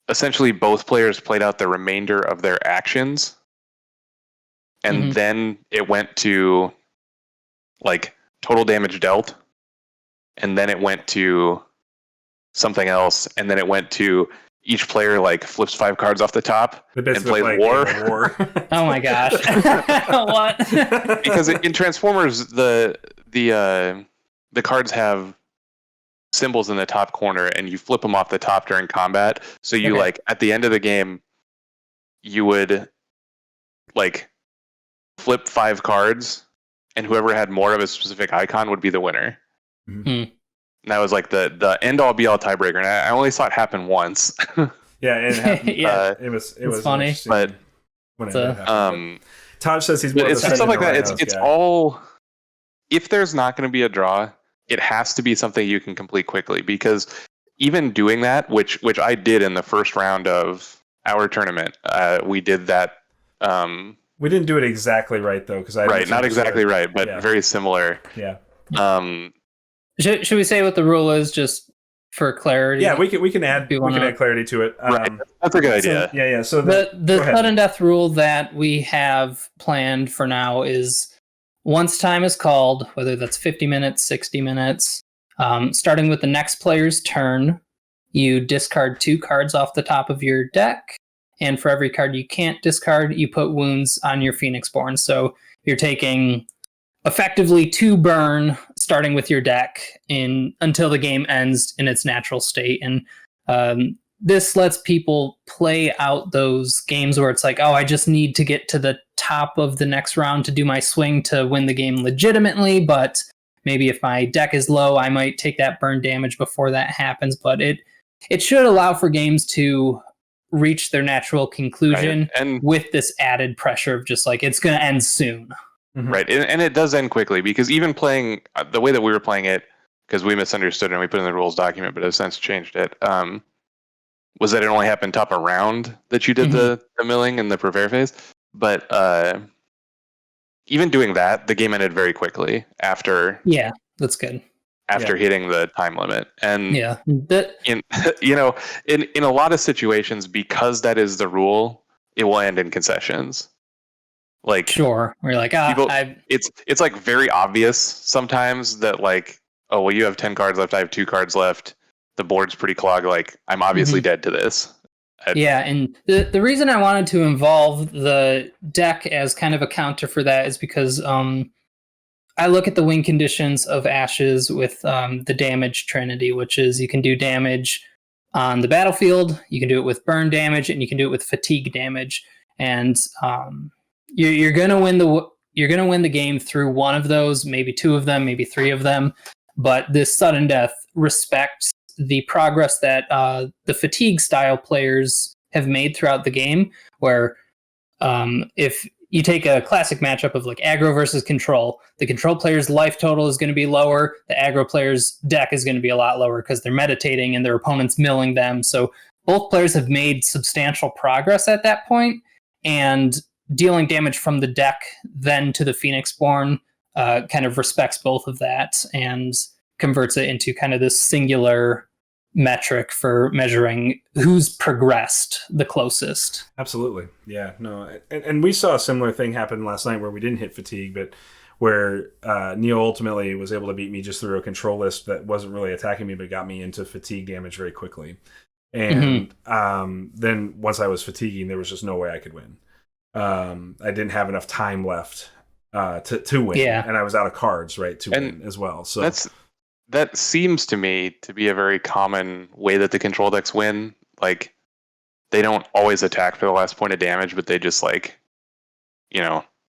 essentially both players played out the remainder of their actions, and then it went to like total damage dealt, and then it went to something else, and then it went to each player like flips 5 cards off the top and plays war. Oh my gosh! What? Because in Transformers, the cards have symbols in the top corner, and you flip them off the top during combat. So you like at the end of the game, you would like flip 5 cards, and whoever had more of a specific icon would be the winner. And that was like the end all be all tiebreaker, and I only saw it happen once. Yeah, it happened. It was funny, but when it happened. Taj says he's more it's stuff like that. It's all, if there's not going to be a draw, it has to be something you can complete quickly, because even doing that, which I did in the first round of our tournament, we did that. We didn't do it exactly right though, because not exactly right, but very similar. Yeah. Should we say what the rule is? Just for clarity? Yeah, we can add clarity to it. Right. That's a good idea. Yeah. So the sudden death rule that we have planned for now is once time is called, whether that's 50 minutes, 60 minutes, starting with the next player's turn, you discard 2 cards off the top of your deck, and for every card you can't discard, you put wounds on your Phoenixborn. So you're taking effectively 2 burn starting with your deck until the game ends in its natural state. And this lets people play out those games where it's like, oh, I just need to get to the top of the next round to do my swing to win the game legitimately, but maybe if my deck is low, I might take that burn damage before that happens. But it should allow for games to reach their natural conclusion, right, and with this added pressure of just like, it's going to end soon. Mm-hmm. Right, and it does end quickly, because even playing the way that we were playing it, because we misunderstood and we put in the rules document, but have since changed it, was that it only happened top of round that you did the milling and the prepare phase. But even doing that, the game ended very quickly after. Yeah, that's good. After hitting the time limit, and in a lot of situations, because that is the rule, it will end in concessions. Like, sure, we're like, it's like very obvious sometimes that like, oh well, you have 10 cards left, I have 2 cards left, the board's pretty clogged, like I'm obviously dead to this. Yeah, and the reason I wanted to involve the deck as kind of a counter for that is because I look at the win conditions of Ashes with the damage trinity, which is you can do damage on the battlefield, you can do it with burn damage, and you can do it with fatigue damage. And you're gonna win the game through one of those, maybe 2 of them, maybe 3 of them. But this sudden death respects the progress that the fatigue style players have made throughout the game, where if you take a classic matchup of like aggro versus control, the control player's life total is going to be lower, the aggro player's deck is going to be a lot lower because they're meditating and their opponent's milling them. So both players have made substantial progress at that point, and dealing damage from the deck then to the Phoenixborn kind of respects both of that and converts it into kind of this singular metric for measuring who's progressed the closest. Absolutely. Yeah, no. And we saw a similar thing happen last night where we didn't hit fatigue, but where Neil ultimately was able to beat me just through a control list that wasn't really attacking me, but got me into fatigue damage very quickly. And then once I was fatiguing, there was just no way I could win. I didn't have enough time left to win. Yeah. And I was out of cards, right, to win as well. So that seems to me to be a very common way that the control decks win. Like, they don't always attack for the last point of damage, but they just like,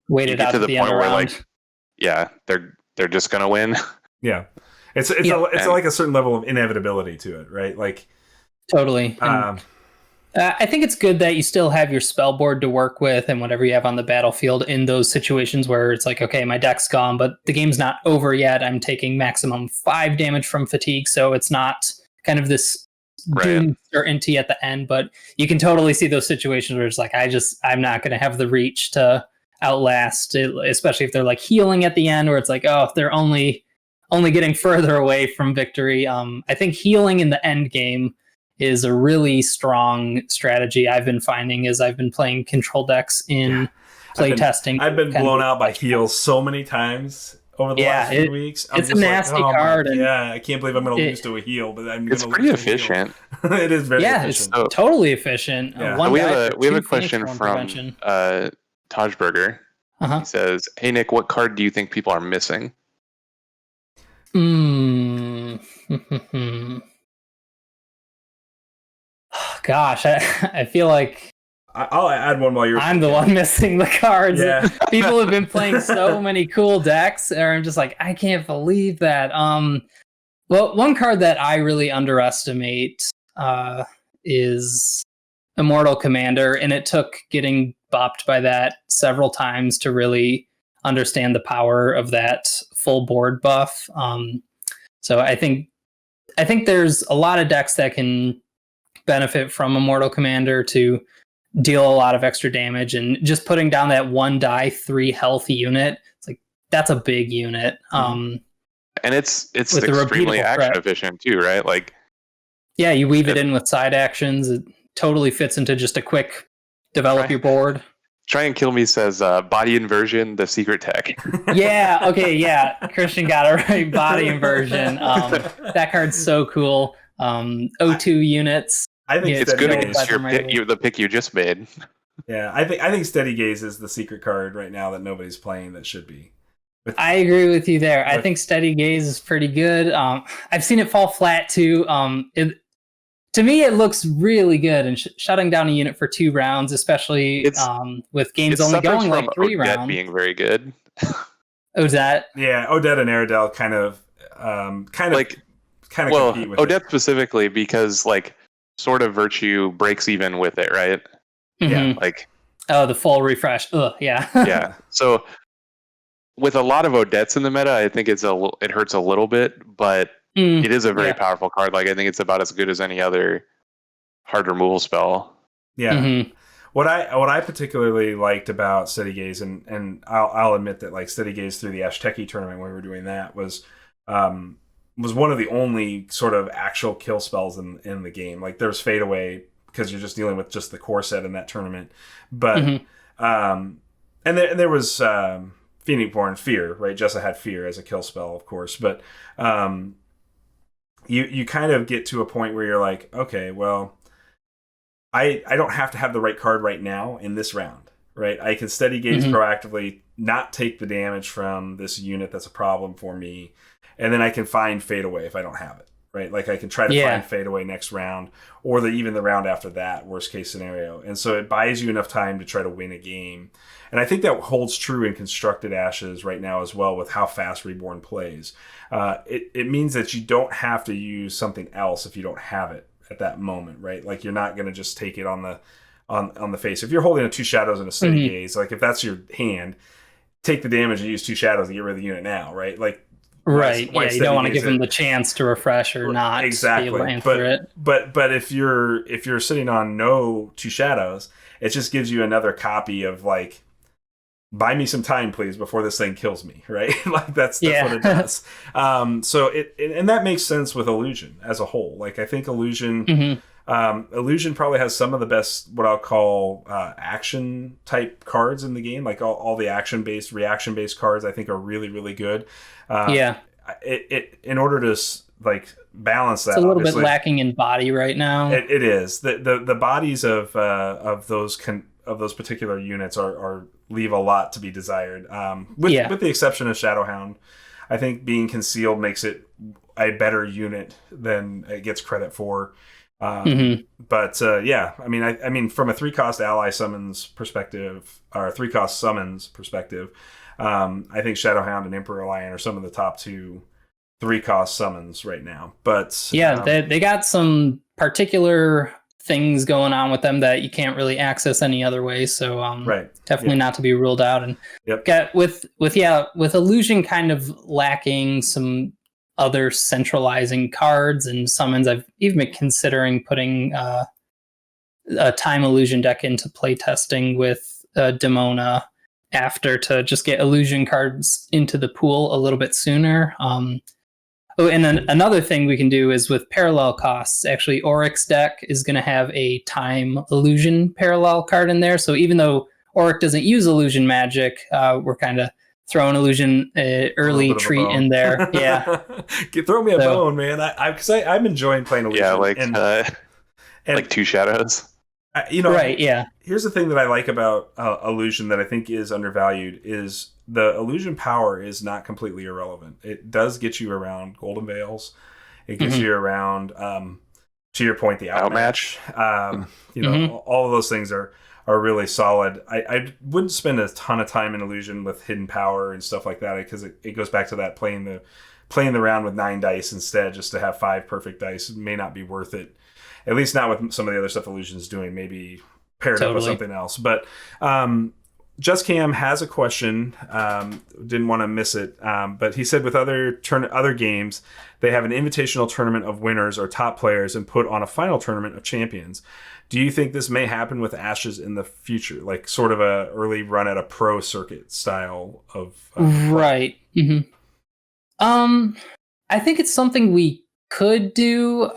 wait it out to the point where like, yeah, they're just gonna win. Yeah, it's like a certain level of inevitability to it, right? Like, totally. I think it's good that you still have your spell board to work with and whatever you have on the battlefield in those situations where it's like, okay, my deck's gone, but the game's not over yet. I'm taking maximum 5 damage from fatigue, so it's not kind of this doom certainty at the end. But you can totally see those situations where it's like, I'm not going to have the reach to outlast it, especially if they're like healing at the end, where it's like, oh, if they're only getting further away from victory. I think healing in the end game is a really strong strategy I've been finding as I've been playing control decks in playtesting. I've been blown out by heals so many times over the last few weeks. It's a nasty card. I can't believe I'm going to lose to a heal, but it's pretty efficient. It is very efficient. It's totally efficient. Yeah. We have a question from Tajberger. He says, "Hey Nick, what card do you think people are missing?" Gosh, I feel like I'll add one while I'm the one missing the cards. Yeah. People have been playing so many cool decks, and I'm just like, I can't believe that. Well, one card that I really underestimate is Immortal Commander, and it took getting bopped by that several times to really understand the power of that full board buff. So I think there's a lot of decks that can benefit from Immortal Commander to deal a lot of extra damage, and just putting down that 1 die 3 health unit, it's like, that's a big unit. And it's extremely action efficient too, right? Like, Yeah, you weave it in with side actions. It totally fits into just a quick develop your board. Try and Kill Me says body inversion, the secret tech. Yeah, okay, yeah. Christian got it right. Body inversion. That card's so cool. O2 units. I think it's good against the pick you just made. Yeah, I think Steady Gaze is the secret card right now that nobody's playing that should be. I agree with you there. I think Steady Gaze is pretty good. I've seen it fall flat too. To me, it looks really good, and shutting down a unit for 2 rounds, especially with games only going like 3 Odette rounds, being very good. Odette, yeah, Odette and Aradel kind of compete with Odette it. Specifically because like Sword of Virtue breaks even with it, right? Mm-hmm. Yeah, the full refresh. Ugh, yeah. Yeah. So with a lot of Odettes in the meta, I think it hurts a little bit, but it is a very powerful card. Like I think it's about as good as any other hard removal spell. Yeah. Mm-hmm. What I particularly liked about Steady Gaze, and I'll admit that like Steady Gaze through the Ashteki tournament when we were doing that was one of the only sort of actual kill spells in the game. Like there's Fade Away because you're just dealing with just the core set in that tournament, but and there was Phoenix Born Fear, right? Jessa had Fear as a kill spell, of course, but you kind of get to a point where you're like, okay, well, I don't have to have the right card right now in this round, right? I can Steady Gaze proactively, not take the damage from this unit that's a problem for me, and then I can find Fade Away if I don't have it, right? Like I can try to find Fade Away next round, or even the round after that, worst case scenario. And so it buys you enough time to try to win a game. And I think that holds true in Constructed Ashes right now as well with how fast Reborn plays. It means that you don't have to use something else if you don't have it at that moment, right? Like you're not going to just take it on the face. If you're holding a 2 shadows and a Steady Gaze, like if that's your hand, take the damage and use 2 shadows to get rid of the unit now, right? Like right, yeah, you don't want to give them the chance to refresh or not exactly. Be able to answer it. But if you're sitting on no 2 shadows, it just gives you another copy of like, buy me some time, please, before this thing kills me, right? Like that's what it does. So and that makes sense with Illusion as a whole. Like I think Illusion, Illusion probably has some of the best what I'll call action type cards in the game. Like all the action based, reaction based cards, I think are really really good. It in order to like balance that, it's a little bit lacking in body right now. It is the bodies of those particular units are leave a lot to be desired. With the exception of Shadowhound, I think being concealed makes it a better unit than it gets credit for. But I mean, from a 3-cost ally summons perspective, or 3-cost summons perspective, I think Shadowhound and Emperor Lion are some of the top 2 3-cost summons right now. But they got some particular things going on with them that you can't really access any other way. So definitely not to be ruled out. And with Illusion kind of lacking some other centralizing cards and summons, I've even been considering putting a Time Illusion deck into playtesting with Demona after to just get Illusion cards into the pool a little bit sooner. And then another thing we can do is with parallel costs. Actually, Auric's deck is going to have a Time Illusion parallel card in there. So even though Auric doesn't use illusion magic, we're kind of throwing illusion early treat in there. Yeah, throw me a bone, man. I'm enjoying playing illusion. Yeah, like 2 shadows. Right. Yeah. Here's the thing that I like about illusion that I think is undervalued is the illusion power is not completely irrelevant. It does get you around Golden Veils. It gets you around, to your point, the outmatch. All of those things are really solid. I wouldn't spend a ton of time in illusion with hidden power and stuff like that because it goes back to that playing the round with 9 dice instead just to have 5 perfect dice may not be worth it. At least not with some of the other stuff Illusion's doing. Maybe paired up with something else. But Just Cam has a question. Didn't want to miss it. But he said with other games, they have an invitational tournament of winners or top players and put on a final tournament of champions. Do you think this may happen with Ashes in the future? Like sort of a early run at a pro circuit style of... right. I think it's something we could do.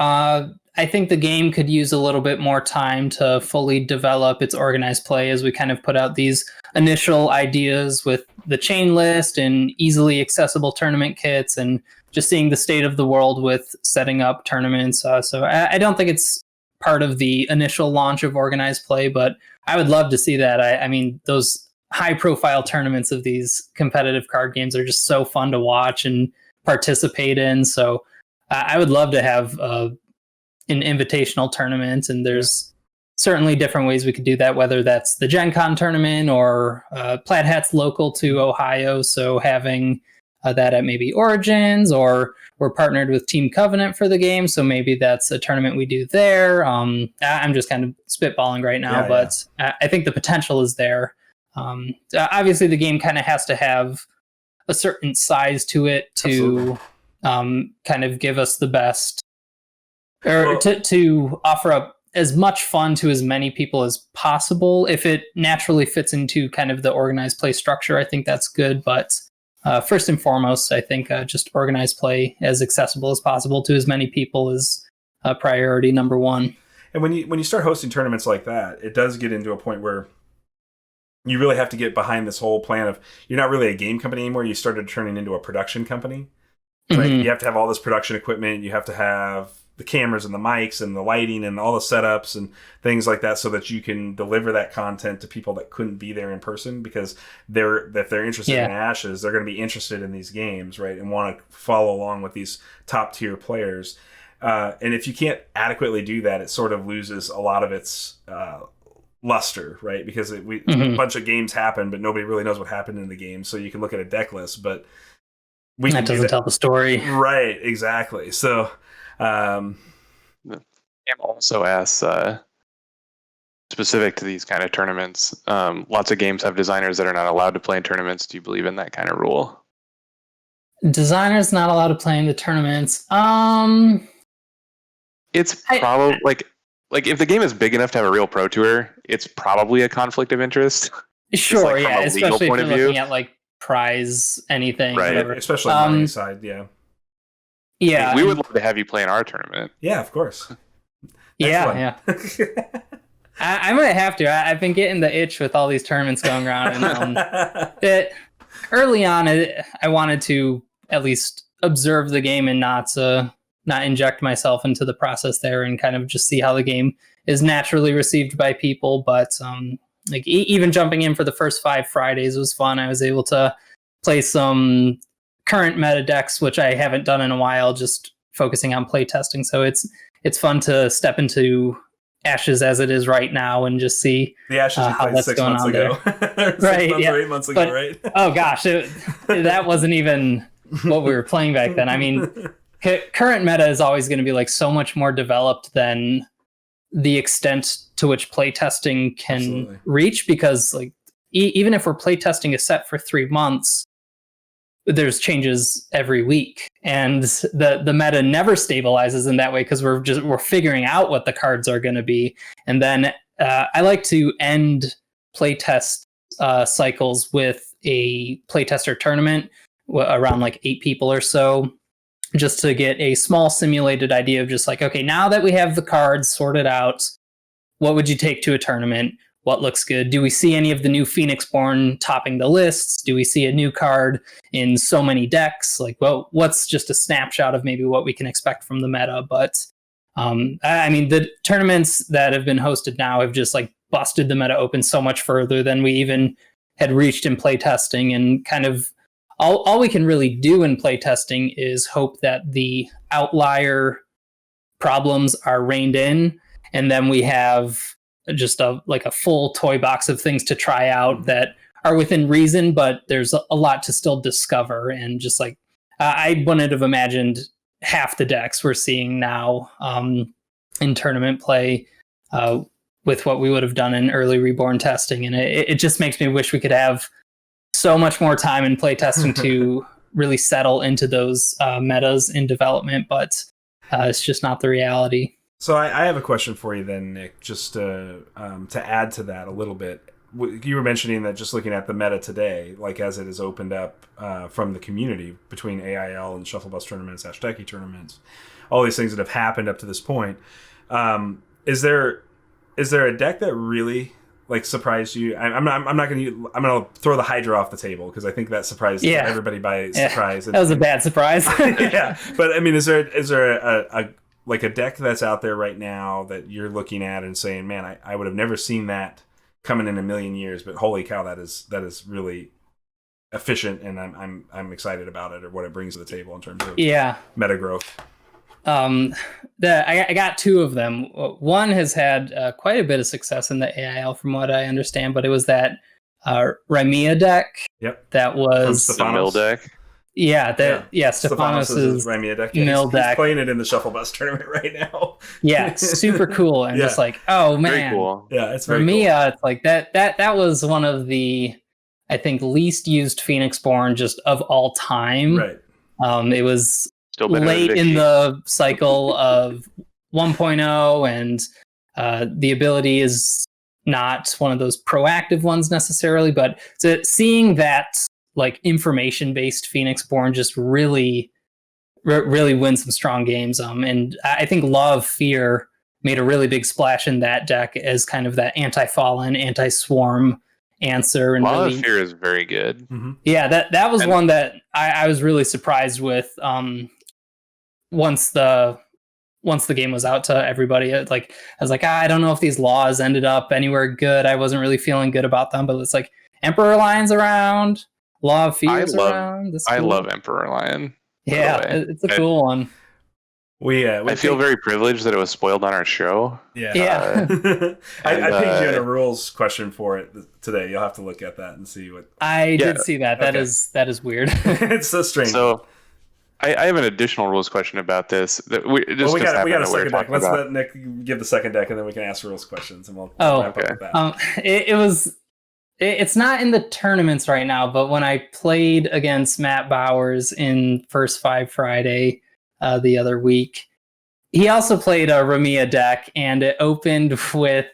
I think the game could use a little bit more time to fully develop its organized play as we kind of put out these initial ideas with the chain list and easily accessible tournament kits and just seeing the state of the world with setting up tournaments. So I don't think it's part of the initial launch of organized play, but I would love to see that. I mean, those high profile tournaments of these competitive card games are just so fun to watch and participate in. So I would love to have an invitational tournament, and there's certainly different ways we could do that, whether that's the Gen Con tournament or Plaid Hat's local to Ohio. So having that at maybe Origins, or we're partnered with Team Covenant for the game. So maybe that's a tournament we do there. I'm just kind of spitballing right now, but I think the potential is there. Obviously the game kind of has to have a certain size to it to kind of give us the best, or to offer up as much fun to as many people as possible. If it naturally fits into kind of the organized play structure, I think that's good. But first and foremost, I think just organized play as accessible as possible to as many people is priority number one. And when you start hosting tournaments like that, it does get into a point where you really have to get behind this whole plan of, you're not really a game company anymore. You started turning into a production company. Like, you have to have all this production equipment. You have to have the cameras and the mics and the lighting and all the setups and things like that, so that you can deliver that content to people that couldn't be there in person, because if they're interested in Ashes, they're going to be interested in these games, right? And want to follow along with these top tier players. And if you can't adequately do that, it sort of loses a lot of its luster, right? Because a bunch of games happen, but nobody really knows what happened in the game. So you can look at a deck list, but that doesn't tell the story. Right, exactly. So Cam also asks, specific to these kind of tournaments, lots of games have designers that are not allowed to play in tournaments. Do you believe in that kind of rule? Designers not allowed to play in the tournaments. It's probably like if the game is big enough to have a real pro tour, it's probably a conflict of interest. Sure, yeah, especially if you're looking at like prize anything, right? Whatever. Especially on the money side, yeah. Like, we would love to have you play in our tournament. Yeah, of course. Yeah. I might have to. I've been getting the itch with all these tournaments going around, and early on, I wanted to at least observe the game and not inject myself into the process there, and kind of just see how the game is naturally received by people. But like even jumping in for the first 5 Fridays was fun. I was able to play some current meta decks, which I haven't done in a while, just focusing on play testing. So it's fun to step into Ashes as it is right now and just see the Ashes you played 6 months ago. Right, 6 months or 8 months ago, right? Oh gosh, that wasn't even what we were playing back then. I mean, current meta is always going to be like so much more developed than the extent to which playtesting can reach, because like even if we're playtesting a set for 3 months, there's changes every week, and the meta never stabilizes in that way, because we're figuring out what the cards are going to be. And then I like to end playtest cycles with a playtester tournament around like 8 people or so, just to get a small simulated idea of just like, okay, now that we have the cards sorted out, what would you take to a tournament? What looks good? Do we see any of the new Phoenixborn topping the lists? Do we see a new card in so many decks? Like, well, what's just a snapshot of maybe what we can expect from the meta? But I mean, the tournaments that have been hosted now have just like busted the meta open so much further than we even had reached in playtesting, and kind of all we can really do in playtesting is hope that the outlier problems are reined in, and then we have just a full toy box of things to try out that are within reason, but there's a lot to still discover. And just like I wouldn't have imagined half the decks we're seeing now in tournament play with what we would have done in early Reborn testing. And it just makes me wish we could have so much more time in play testing to really settle into those metas in development, but it's just not the reality. So I have a question for you then, Nick, just to add to that a little bit. you were mentioning that just looking at the meta today, like as it is opened up from the community between AIL and Shuffle Bus tournaments, Ashteki tournaments, all these things that have happened up to this point. Is there a deck that really like surprised you? I'm gonna throw the Hydra off the table because I think that surprised everybody by surprise. That was a bad surprise. Yeah, but I mean, is there a like a deck that's out there right now that you're looking at and saying, man, I would have never seen that coming in a million years, but holy cow, that is really efficient, and I'm excited about it or what it brings to the table in terms of meta growth. I got two of them. One has had quite a bit of success in the AIL, from what I understand, but it was that Rymea deck. Yep, that was the mill deck. Stefanos' Rymea deck. Mill deck. He's playing it in the Shuffle Bus tournament right now. Yeah, super cool. And just like, oh man, very cool. Yeah, it's very Rymea. cool. It's like that was one of the, I think, least used Phoenixborn just of all time. Right. It was late in the cycle of 1.0, and the ability is not one of those proactive ones necessarily, but seeing that like information-based Phoenixborn just really win some strong games. And I think Law of Fear made a really big splash in that deck as kind of that anti-fallen, anti-swarm answer. And Law of Fear is very good. Mm-hmm. Yeah, that was one that I was really surprised with. Once the game was out to everybody, I was like, I don't know if these laws ended up anywhere good. I wasn't really feeling good about them, but it's like Emperor Lion's around. Law of Fear is around. I love Emperor Lion. Yeah, it's a cool one. I feel very privileged that it was spoiled on our show. Yeah. I pinged you in a rules question for it today. You'll have to look at that and see what. I did see that. That is weird. It's so strange. So I have an additional rules question about this. We got a second deck. Let's let Nick give the second deck, and then we can ask rules questions, and we'll wrap up with that. It's not in the tournaments right now, but when I played against Matt Bowers in First Five Friday the other week, he also played a Rymea deck, and it opened with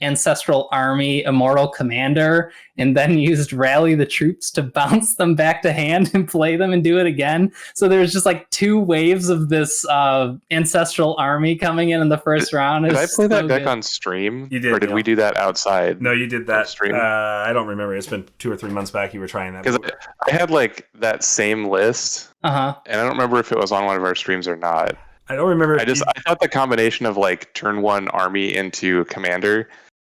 Ancestral Army Immortal Commander, and then used Rally the Troops to bounce them back to hand and play them and do it again. So there's just like two waves of this Ancestral Army coming in the first round. Did I play that deck on stream? You did, or did we do that outside? No, you did that. Stream. I don't remember. It's been 2 or 3 months back. You were trying that because I had like that same list, and I don't remember if it was on one of our streams or not. I don't remember. I thought the combination of like turn 1 army into commander,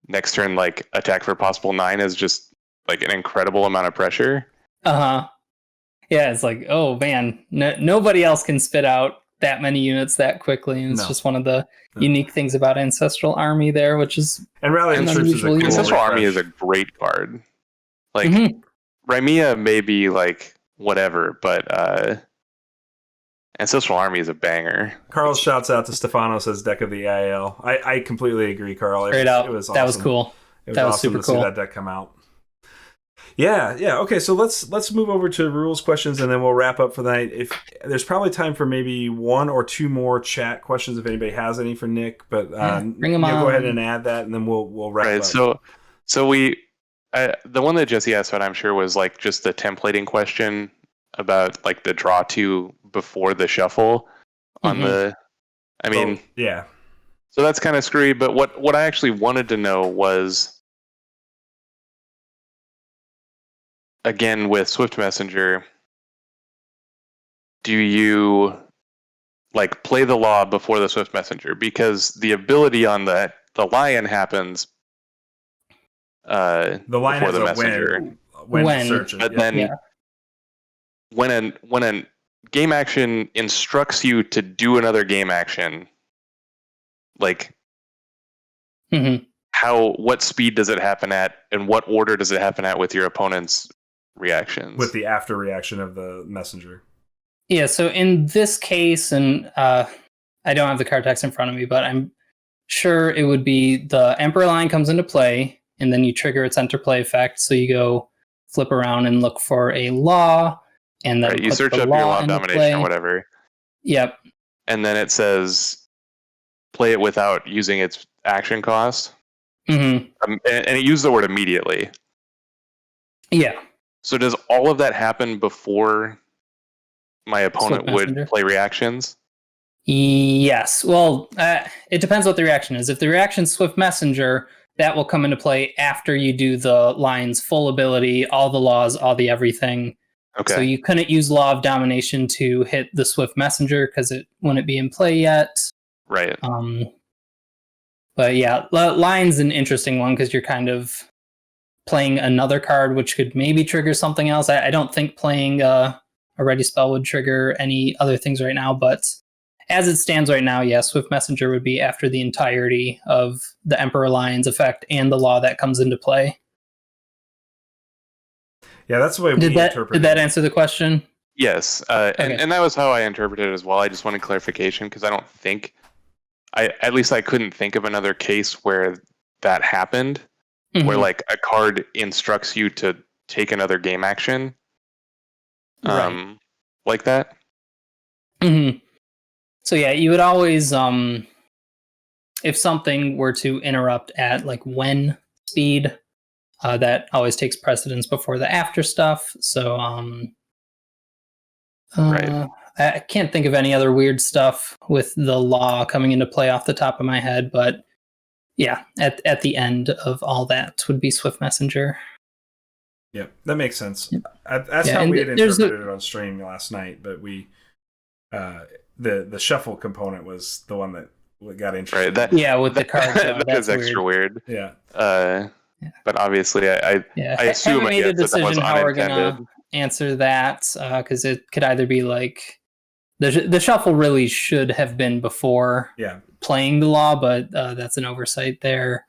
next turn like attack for possible 9 is just like an incredible amount of pressure. Yeah, it's like, oh man, nobody else can spit out that many units that quickly, and it's just one of the unique things about Ancestral Army there, which is Rally the Troops is a cool Ancestral Army is a great card. Like Rymea may be like whatever, but Ancestral Army is a banger. Carl shouts out to Stefanos' deck of the AIL. I completely agree, Carl. It was awesome. That was cool. It was awesome super to see that deck come out. Yeah. Okay, so let's move over to rules questions, and then we'll wrap up for the night. If there's probably time for maybe 1 or 2 more chat questions if anybody has any for Nick, but bring them on. Go ahead and add that, and then we'll wrap up. So we the one that Jesse asked about, I'm sure, was like just the templating question about like the draw 2 before the shuffle on the. I mean, yeah. So that's kind of screwy. But what I actually wanted to know was, again with Swift Messenger, do you like play the law before the Swift Messenger? Because the ability on the lion happens. The lion before has the messenger when searching, but then when a game action instructs you to do another game action, like what speed does it happen at, and what order does it happen at with your opponent's reactions? With the after reaction of the messenger. Yeah, so in this case, and I don't have the card text in front of me, but I'm sure it would be the Emperor Lion comes into play, and then you trigger its enter play effect. So you go flip around and look for a law, and then you search up your law of domination or whatever. Yep. And then it says play it without using its action cost. and it used the word immediately. Yeah. So does all of that happen before my opponent would play reactions? Yes. Well, it depends what the reaction is. If the reaction's Swift Messenger, that will come into play after you do the line's full ability, all the laws, all the everything. Okay. So you couldn't use Law of Domination to hit the Swift Messenger because it wouldn't be in play yet. Right. But yeah, line's an interesting one because you're kind of playing another card, which could maybe trigger something else. I don't think playing a ready spell would trigger any other things right now, but as it stands right now, yeah, Swift Messenger would be after the entirety of the Emperor Lion's effect and the law that comes into play. Yeah, that's the way we interpret it. Did that answer the question? Yes, Okay. and that was how I interpreted it as well. I just wanted clarification because I don't think, at least I couldn't think of another case where that happened, where like a card instructs you to take another game action, like that. So yeah, you would always, if something were to interrupt at like when speed, that always takes precedence before the after stuff. So Right. I can't think of any other weird stuff with the law coming into play off the top of my head, but yeah, at the end of all that would be Swift Messenger. Yeah, that makes sense. Yeah. That's how we had interpreted it on stream last night, but we the shuffle component was the one that got interesting. Right. With the cards. That's extra weird. Yeah. But obviously, I assume I haven't made a decision how we're gonna unintended. answer that because it could either be like the shuffle really should have been before playing the law, but that's an oversight there.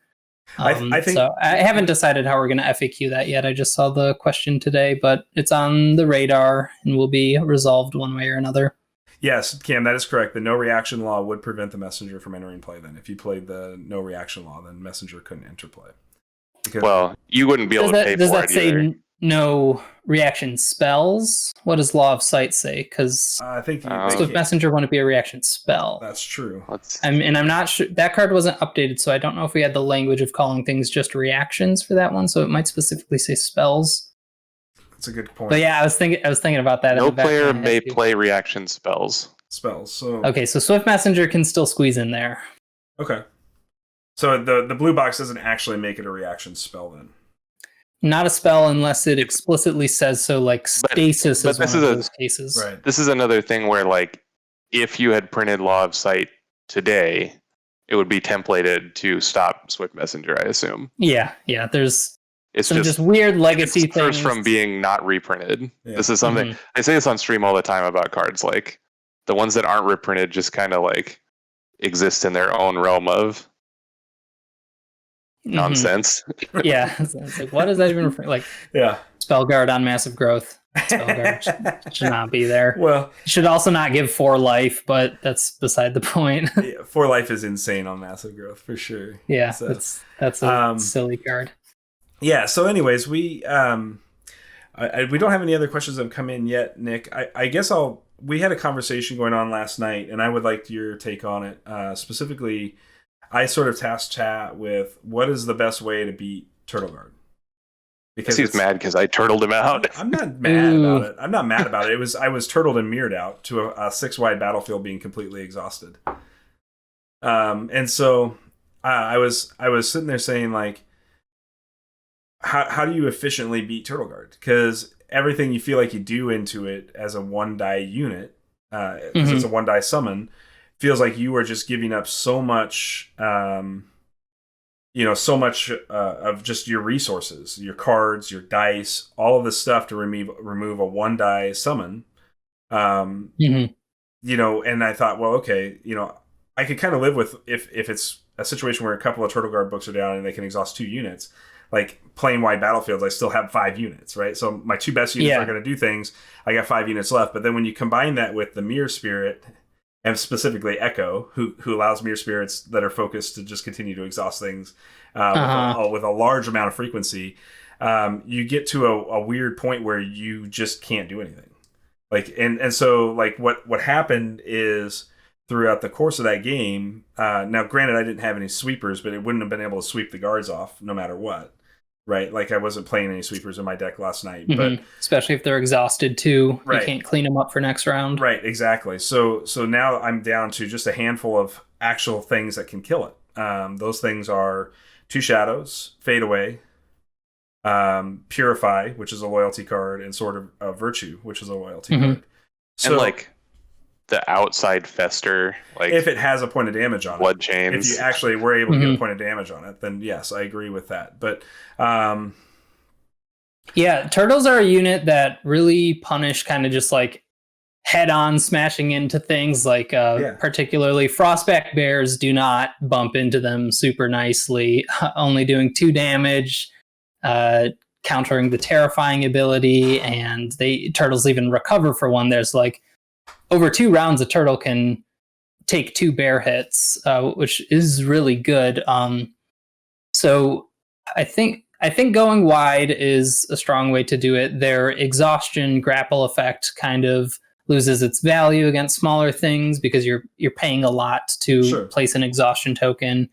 I think so. I haven't decided how we're going to FAQ that yet. I just saw the question today, but it's on the radar and will be resolved one way or another. Yes, Cam, that is correct. The no reaction law would prevent the messenger from entering play. Then, if you played the no reaction law, then messenger couldn't enter play. Well, you wouldn't be able to pay for it. Does that say no reaction spells? What does Law of Sight say? Because I think Swift Messenger wouldn't be a reaction spell. That's true. And I'm not sure that card wasn't updated, so I don't know if we had the language of calling things just reactions for that one. So it might specifically say spells. That's a good point. But yeah, I was thinking about that. No player may play reaction spells. So okay, so Swift Messenger can still squeeze in there. Okay. So the blue box doesn't actually make it a reaction spell then. Not a spell unless it explicitly says so, like stasis is one of those cases. Right. This is another thing where, like, if you had printed Law of Sight today, it would be templated to stop Swift Messenger, I assume. Yeah. There's some just weird legacy things. First from being not reprinted. Yeah. This is something I say this on stream all the time about cards. Like, the ones that aren't reprinted just kind of like exist in their own realm of nonsense. Yeah, it's like, what is that even refer? Like, spell guard on massive growth. Spell guard should not be there. Well, should also not give 4 life, but that's beside the point. 4 life is insane on massive growth for sure. Yeah, so, that's a silly card. Yeah. So, anyways, we don't have any other questions that have come in yet, Nick. I guess we had a conversation going on last night, and I would like your take on it. Specifically, I sort of tasked chat with what is the best way to beat Turtle Guard. Because he's mad because I turtled him out. I'm not mad about it. I'm not mad about it. I was turtled and mirrored out to a 6-wide battlefield being completely exhausted. And so I was sitting there saying, like, how do you efficiently beat Turtle Guard? Because everything you feel like you do into it as a 1-die unit, because it's a 1-die summon, feels like you are just giving up so much, of just your resources, your cards, your dice, all of this stuff to remove a 1-die summon. And I thought, well, okay, I could kind of live with if it's a situation where a couple of Turtle Guard books are down and they can exhaust 2 units. Like plain wide battlefields, I still have 5 units, right? So my 2 best units are going to do things. I got 5 units left. But then when you combine that with the Mirror Spirit, and specifically Echo, who allows Mirror Spirits that are focused to just continue to exhaust things with a large amount of frequency, you get to a weird point where you just can't do anything. Like and so like what happened is throughout the course of that game. Now, granted, I didn't have any sweepers, but it wouldn't have been able to sweep the guards off no matter what, right? Like I wasn't playing any sweepers in my deck last night, but especially if they're exhausted too, right. You can't clean them up for next round. Right, exactly. So now I'm down to just a handful of actual things that can kill it. Those things are 2 shadows, fade away, purify, which is a loyalty card, and Sword of Virtue, which is a loyalty card. So, and like the outside fester, like if it has a point of damage on blood it, chains. if you actually were able to get a point of damage on it, then yes, I agree with that. But yeah, turtles are a unit that really punish kind of just like head-on smashing into things, like particularly Frostback Bears do not bump into them super nicely, only doing 2 damage, countering the terrifying ability, and turtles even recover for 1. There's like over 2 rounds a turtle can take 2 bear hits, which is really good. So I think going wide is a strong way to do it. Their exhaustion grapple effect kind of loses its value against smaller things because you're paying a lot to place an exhaustion token.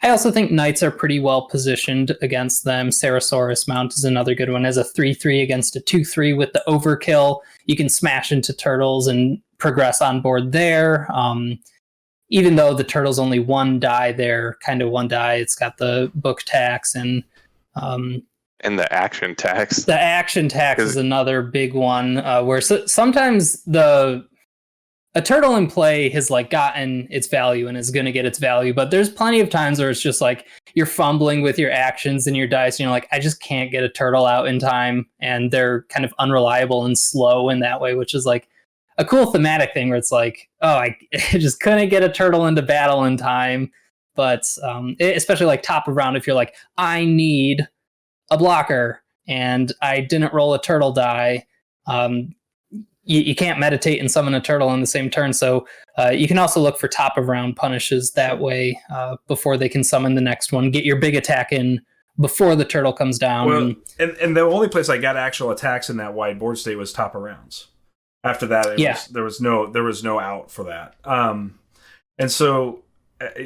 I also think knights are pretty well positioned against them. Ceratosaurus Mount is another good one. As a 3/3 against a 2/3 with the overkill, you can smash into turtles and progress on board there. Even though the turtle's only 1 die, they're kind of 1 die. It's got the book tax and the action tax. The action tax is another big one where sometimes a turtle in play has like gotten its value and is going to get its value, but there's plenty of times where it's just like you're fumbling with your actions and your dice, and you're like, I just can't get a turtle out in time, and they're kind of unreliable and slow in that way, which is like a cool thematic thing where it's like, oh, I just couldn't get a turtle into battle in time. But especially like top of round, if you're like, I need a blocker and I didn't roll a turtle die, you can't meditate and summon a turtle on the same turn. So you can also look for top of round punishes that way before they can summon the next one. Get your big attack in before the turtle comes down. Well, and the only place I got actual attacks in that wide board state was top of rounds. After that, there was no out for that. And so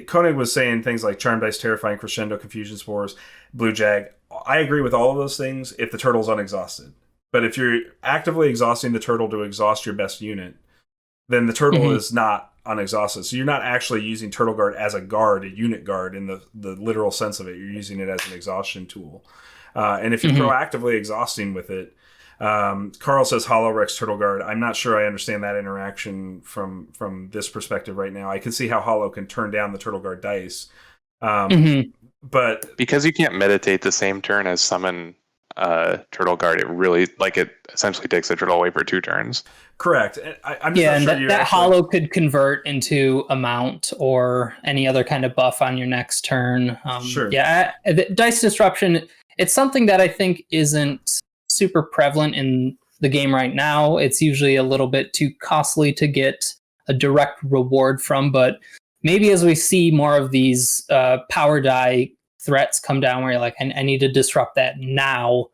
Koenig was saying things like Charm Dice, Terrifying, Crescendo, Confusion Spores, Blue Jag. I agree with all of those things if the turtle's unexhausted. But if you're actively exhausting the turtle to exhaust your best unit, then the turtle is not unexhausted. So you're not actually using Turtle Guard as a guard, a unit guard in the literal sense of it. You're using it as an exhaustion tool. And if you're proactively exhausting with it, Carl says Hollow Rex Turtle Guard. I'm not sure I understand that interaction from this perspective right now. I can see how Hollow can turn down the Turtle Guard dice. But because you can't meditate the same turn as summon Turtle Guard, it essentially takes the turtle away for 2 turns. Correct. I'm just not sure that Hollow could convert into a mount or any other kind of buff on your next turn. Yeah, dice disruption. It's something that I think isn't super prevalent in the game right now. It's usually a little bit too costly to get a direct reward from, but maybe as we see more of these power die threats come down where you're like, I need to disrupt that now,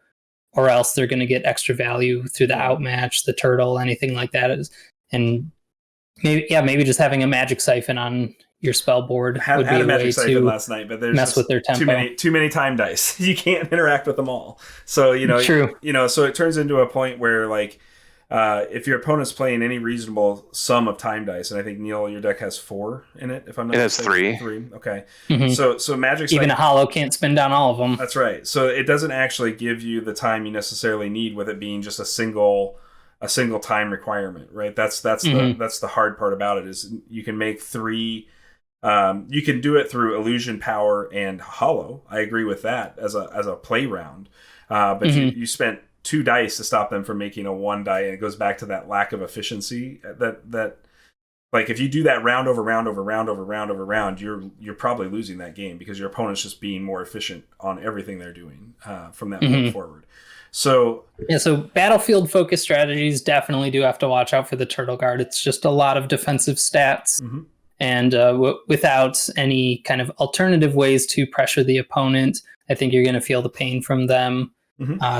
or else they're going to get extra value through the outmatch, the turtle, anything like that. And maybe just having a magic siphon on your spell board would be a way to last night, but there's mess with their tempo. Too many time dice. You can't interact with them all. So True. So it turns into a point where like if your opponent's playing any reasonable sum of time dice, and I think Neil, your deck has 4 in it. If I'm not mistaken. It has 3. Okay. So magic even a Hollow can't spin down all of them. That's right. So it doesn't actually give you the time you necessarily need with it being just a single time requirement, right? That's the hard part about it is you can make 3. You can do it through illusion, power, and hollow. I agree with that as a play round. But you spent 2 dice to stop them from making a 1 die, and it goes back to that lack of efficiency. That like if you do that round over round over round over round over round, you're probably losing that game because your opponent's just being more efficient on everything they're doing from that point forward. So battlefield focused strategies definitely do have to watch out for the Turtle Guard. It's just a lot of defensive stats. And without any kind of alternative ways to pressure the opponent, I think you're going to feel the pain from them.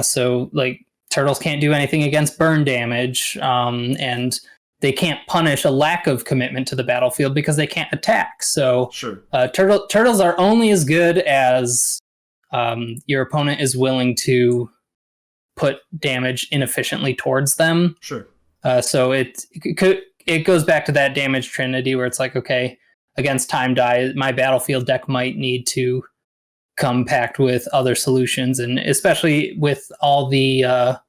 So like turtles can't do anything against burn damage, and they can't punish a lack of commitment to the battlefield because they can't attack. So Sure. Turtles are only as good as your opponent is willing to put damage inefficiently towards them. Sure. So it goes back to that damage trinity where it's like, okay, against time die, my battlefield deck might need to come packed with other solutions, and especially with all the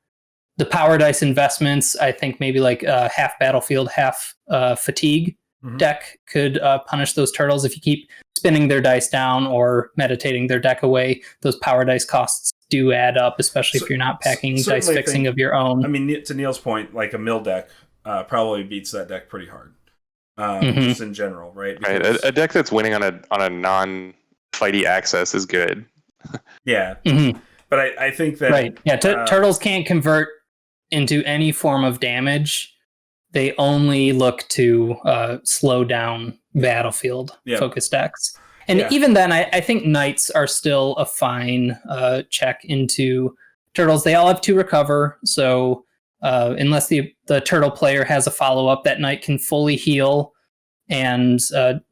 power dice investments, I think maybe like half battlefield, half fatigue deck could punish those turtles. If you keep spinning their dice down or meditating their deck away, those power dice costs do add up, especially if you're not packing dice fixing of your own. I mean, to Neil's point, like a mill deck probably beats that deck pretty hard, just in general, right? Because, a deck that's winning on a non-fighty access is good. Yeah, but I think that right, yeah, turtles can't convert into any form of damage. They only look to slow down battlefield focus decks. And even then, I think knights are still a fine check into turtles. They all have 2 recover, so unless the turtle player has a follow-up, that knight can fully heal, and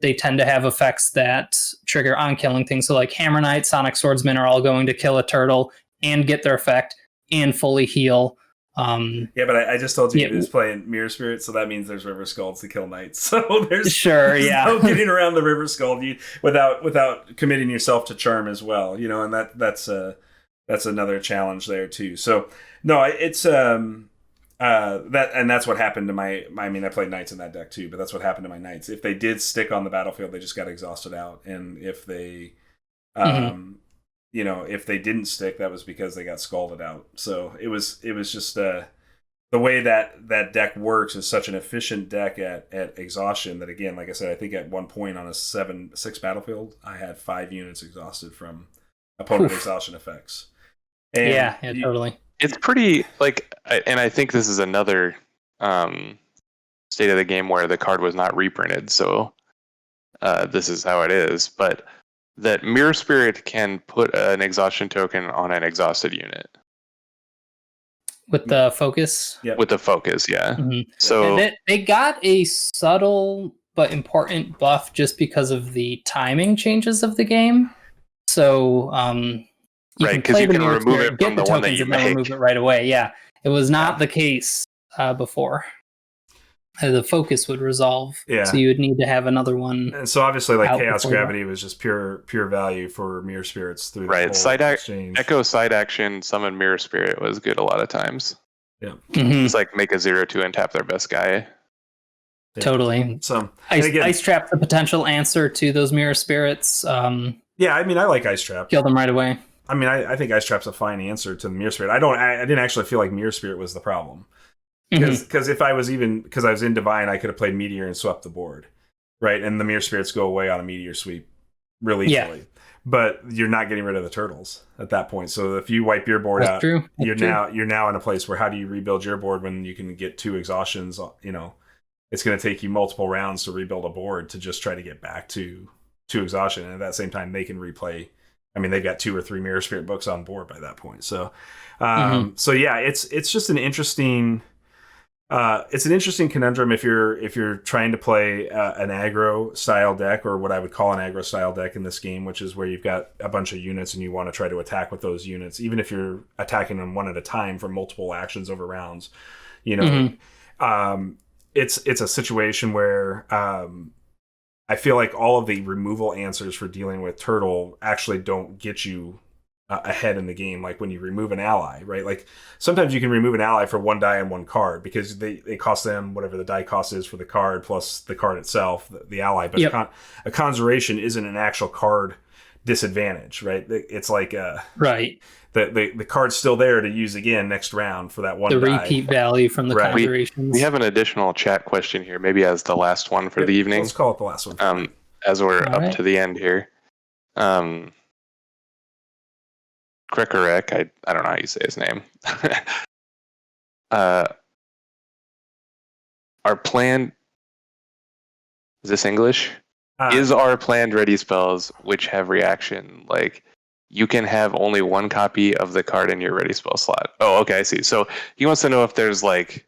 they tend to have effects that trigger on-killing things. So like Hammer Knight, Sonic Swordsman are all going to kill a turtle and get their effect and fully heal. But I just told you he was playing Mirror Spirit, so that means there's River Skulls to kill knights. So there's no getting around the River Skull without committing yourself to charm as well, and that's another challenge there too. So no, it's that's what happened to my. I mean, I played knights in that deck too, but that's what happened to my knights. If they did stick on the battlefield, they just got exhausted out, and if they if they didn't stick, that was because they got scalded out. So it was just the way that deck works is such an efficient deck at exhaustion that, again, like I said, I think at one point on a 7-6 battlefield, I had 5 units exhausted from opponent exhaustion effects. And totally. It's pretty and I think this is another state of the game where the card was not reprinted. So this is how it is, but that Mirror Spirit can put an exhaustion token on an exhausted unit. With the focus? Yep. With the focus, yeah. Mm-hmm. So they got a subtle but important buff just because of the timing changes of the game. So you can play the Mirror Spirit, get the tokens, and then remove it right away. Yeah, it was not the case before. The focus would resolve, so you would need to have another one. And so obviously, like Chaos Gravity was just pure value for Mirror Spirits through the whole exchange. Echo side action, summon Mirror Spirit was good a lot of times. Yeah, it's like make a 0/2 and tap their best guy. Yeah. Totally. So Ice Trap, the potential answer to those Mirror Spirits. I mean, I like Ice Trap. Kill them right away. I mean, I think Ice Trap's a fine answer to the Mirror Spirit. I didn't actually feel like Mirror Spirit was the problem. Because if I was in Divine, I could have played Meteor and swept the board, right? And the Mirror Spirits go away on a Meteor sweep really easily. Yeah. But you're not getting rid of the turtles at that point. So if you wipe your board out, you're now in a place where how do you rebuild your board when you can get 2 exhaustions? It's going to take you multiple rounds to rebuild a board to just try to get back to 2 exhaustion, and at that same time they can replay. I mean, they've got 2 or 3 Mirror Spirit books on board by that point. So, it's just an interesting. It's an interesting conundrum if you're trying to play an aggro style deck, or what I would call an aggro style deck in this game, which is where you've got a bunch of units and you want to try to attack with those units, even if you're attacking them one at a time for multiple actions over rounds. It's a situation where I feel like all of the removal answers for dealing with turtle actually don't get you ahead in the game. Like when you remove an ally, right? Like sometimes you can remove an ally for 1 die and 1 card because they cost them whatever the die cost is for the card plus the card itself, the ally. But a conjuration isn't an actual card disadvantage, right? It's like right. The card's still there to use again next round for that 1 die. The repeat value from the conjurations. We have an additional chat question here, maybe as the last one for the evening. Let's call it the last one. As we're up to the end here. Krekarek, I don't know how you say his name. Our planned... Is this English? Is our planned ready spells which have reaction, like you can have only 1 copy of the card in your ready spell slot. Oh, okay, I see. So he wants to know if there's like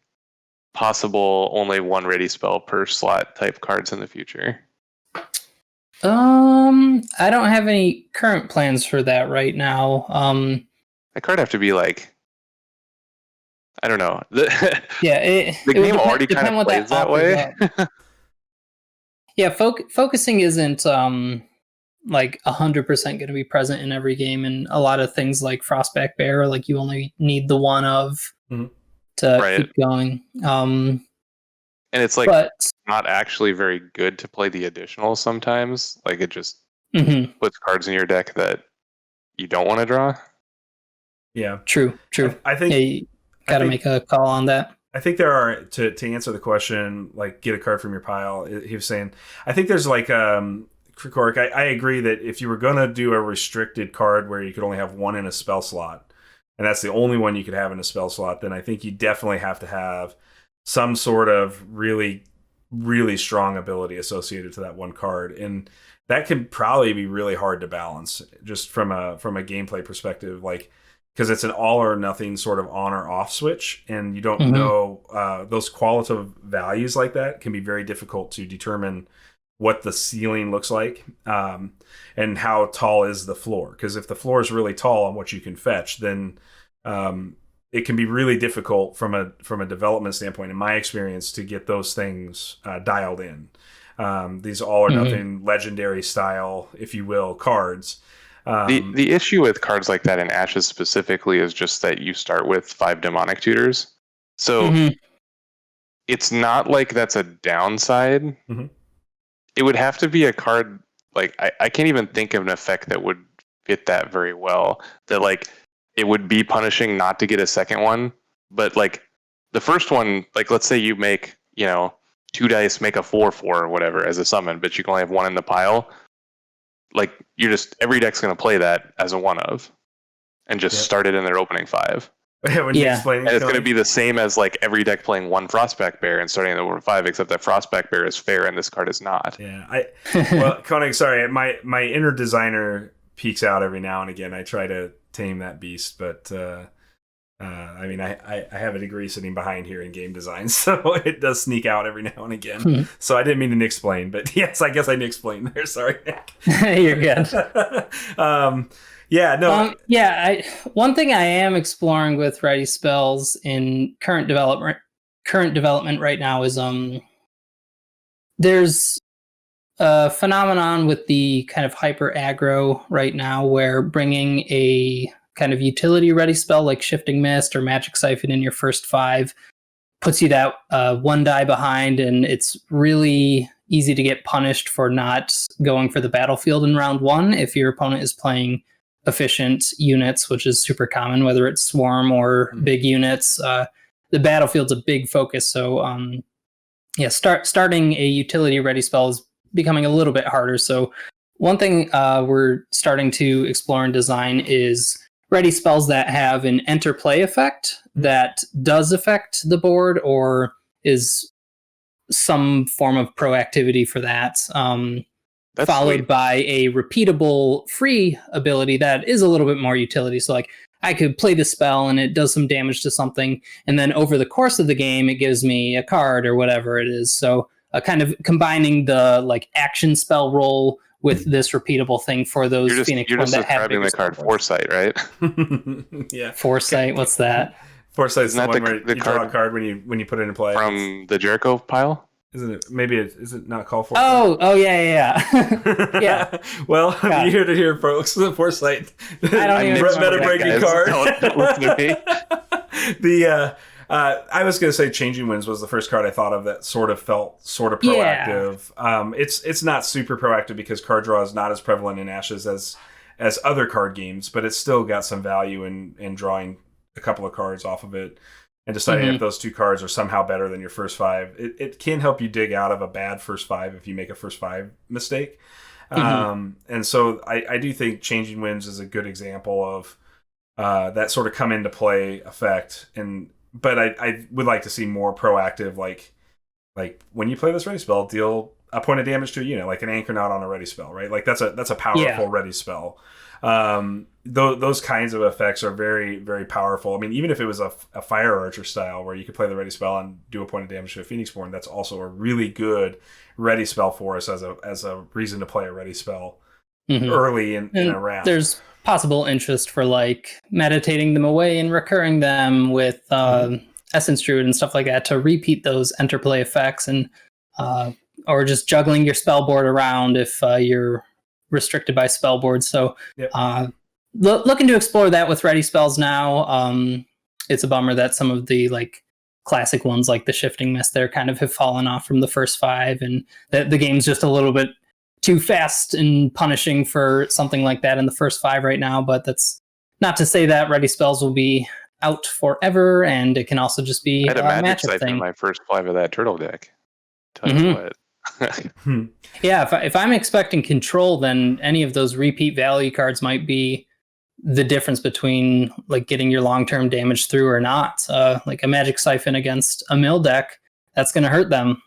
possible only one ready spell per slot type cards in the future? I don't have any current plans for that right now. That card have to be like, I don't know. The game already kind of plays that way. Yeah, focusing isn't like 100% going to be present in every game, and a lot of things like Frostback Bear, like you only need the one of to keep going. And it's like not actually very good to play the additional sometimes. Like it just puts cards in your deck that you don't want to draw. Yeah, true. I think you got to make a call on that. I think there are, to answer the question, like get a card from your pile. He was saying, I think there's like Krikoric, I agree that if you were gonna do a restricted card where you could only have one in a spell slot, and that's the only one you could have in a spell slot, then I think you definitely have to have some sort of really, really strong ability associated to that one card, and that can probably be really hard to balance just from a gameplay perspective, like because it's an all or nothing sort of on or off switch, and you don't know those qualitative values like that can be very difficult to determine what the ceiling looks like and how tall is the floor. Because if the floor is really tall on what you can fetch, then it can be really difficult from a development standpoint, in my experience, to get those things dialed in. These all or nothing legendary style, if you will, cards. The issue with cards like that in Ashes specifically is just that you start with 5 demonic tutors. So it's not like that's a downside. It would have to be a card, like I can't even think of an effect that would fit that very well. That like it would be punishing not to get a second one, but like the first one, like let's say you make, 2 dice, make a 4/4 or whatever as a summon, but you can only have one in the pile. Like every deck's going to play that as a one of, and just start it in their opening 5. And it's going to be the same as like every deck playing one Frostback Bear and starting in the opening 5, except that Frostback Bear is fair and this card is not. Yeah, well, Koenig, sorry, my inner designer peeks out every now and again. I try to tame that beast, but I mean, I have a degree sitting behind here in game design, so it does sneak out every now and again. So I didn't mean to explain, but yes, I guess I explained there. Sorry, Nick. You're good. One thing I am exploring with ready spells in current development right now is there's a phenomenon with the kind of hyper aggro right now where bringing a kind of utility ready spell like Shifting Mist or Magic Siphon in your first 5 puts you that 1 die behind, and it's really easy to get punished for not going for the battlefield in round 1 if your opponent is playing efficient units, which is super common, whether it's swarm or big units. The battlefield's a big focus, so starting a utility ready spell is becoming a little bit harder. So one thing we're starting to explore in design is ready spells that have an enter play effect that does affect the board or is some form of proactivity for that. Followed sweet. By a repeatable free ability that is a little bit more utility. So like I could play the spell and it does some damage to something, and then over the course of the game it gives me a card or whatever it is. So kind of combining the like action spell roll with this repeatable thing for those Phoenix you're ones just that have describing the card Foresight, right? Yeah. Foresight, what's that? Foresight's the one where you draw a card when you put it into play. From the Jericho pile? Isn't it? Maybe is it not called Foresight? Oh yeah. Yeah. Well, you heard it here, folks. The Foresight. I don't even meta breaking card. Don't listen to me. I was going to say Changing Winds was the first card I thought of that sort of felt sort of proactive. Yeah. It's not super proactive because card draw is not as prevalent in Ashes as other card games, but it's still got some value in drawing a couple of cards off of it and deciding if those 2 cards are somehow better than your first 5. It can help you dig out of a bad first 5 if you make a first 5 mistake. And so I do think Changing Winds is a good example of that sort of come into play effect. But I would like to see more proactive, like when you play this ready spell, deal a point of damage to a unit, like an Anchor Knot on a ready spell, right? Like that's a powerful ready spell. those kinds of effects are very, very powerful. I mean, even if it was a Fire Archer style where you could play the ready spell and do a point of damage to a Phoenixborn, that's also a really good ready spell for us as a reason to play a ready spell early in a round. There's possible interest for like meditating them away and recurring them with Essence Druid and stuff like that to repeat those interplay effects, and or just juggling your spell board around if you're restricted by spell boards. So looking to explore that with ready spells now. It's a bummer that some of the like classic ones like the Shifting Mist there kind of have fallen off from the first 5, and the game's just a little bit too fast and punishing for something like that in the first 5 right now. But that's not to say that ready spells will be out forever, and it can also just be I had a magic matchup scythe thing. in my first 5 of that turtle deck. Tell you what. Yeah, if I'm expecting control, then any of those repeat value cards might be the difference between like getting your long-term damage through or not. Like a Magic Siphon against a mill deck, that's going to hurt them.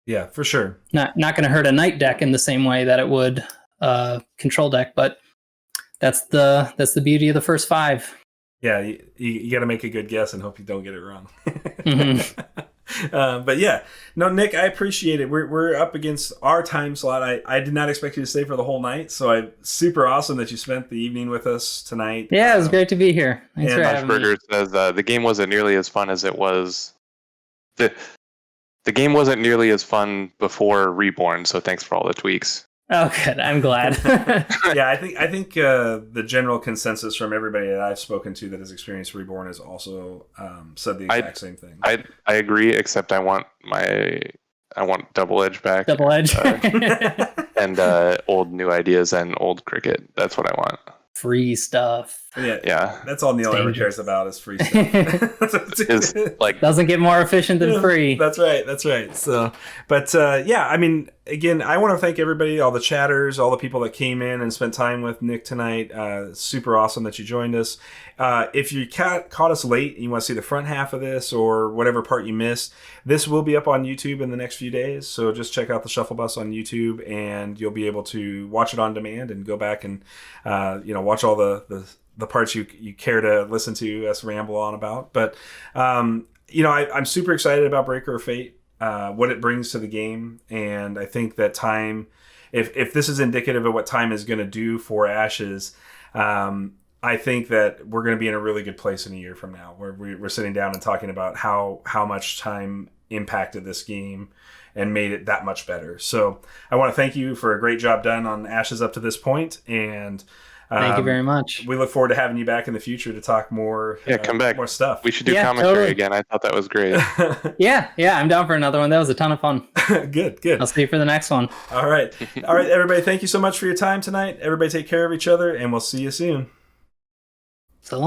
Yeah, for sure. Not going to hurt a night deck in the same way that it would control deck, but that's the beauty of the first 5. Yeah, you got to make a good guess and hope you don't get it wrong. But yeah, no, Nick, I appreciate it. We're up against our time slot. I did not expect you to stay for the whole night, so super awesome that you spent the evening with us tonight. Yeah, it was great to be here. Thanks for having me. Burger says the game wasn't nearly as fun as it was. The game wasn't nearly as fun before Reborn, so thanks for all the tweaks. Oh, good. I'm glad. Yeah, I think the general consensus from everybody that I've spoken to that has experienced Reborn has also said the exact same thing. I agree, except I want Double Edge back. Double Edge. And old new ideas and old cricket. That's what I want. Free stuff. Yeah. That's all Neil ever cares about is free stuff. Doesn't get more efficient than free. That's right. So, but I mean, again, I want to thank everybody, all the chatters, all the people that came in and spent time with Nick tonight. Super awesome that you joined us. If you caught us late and you want to see the front half of this or whatever part you missed, this will be up on YouTube in the next few days. So just check out the Shuffle Bus on YouTube and you'll be able to watch it on demand and go back and watch all the parts you care to listen to us ramble on about. But I'm super excited about Breaker of Fate, what it brings to the game, and I think that time, if this is indicative of what time is going to do for Ashes, I think that we're going to be in a really good place in a year from now, where we're sitting down and talking about how much time impacted this game and made it that much better. So I want to thank you for a great job done on Ashes up to this point, and thank you very much. We look forward to having you back in the future to talk more. Yeah, come back. More stuff. We should do commentary again. I thought that was great. Yeah, I'm down for another one. That was a ton of fun. Good. I'll see you for the next one. All right, everybody. Thank you so much for your time tonight. Everybody take care of each other, and we'll see you soon.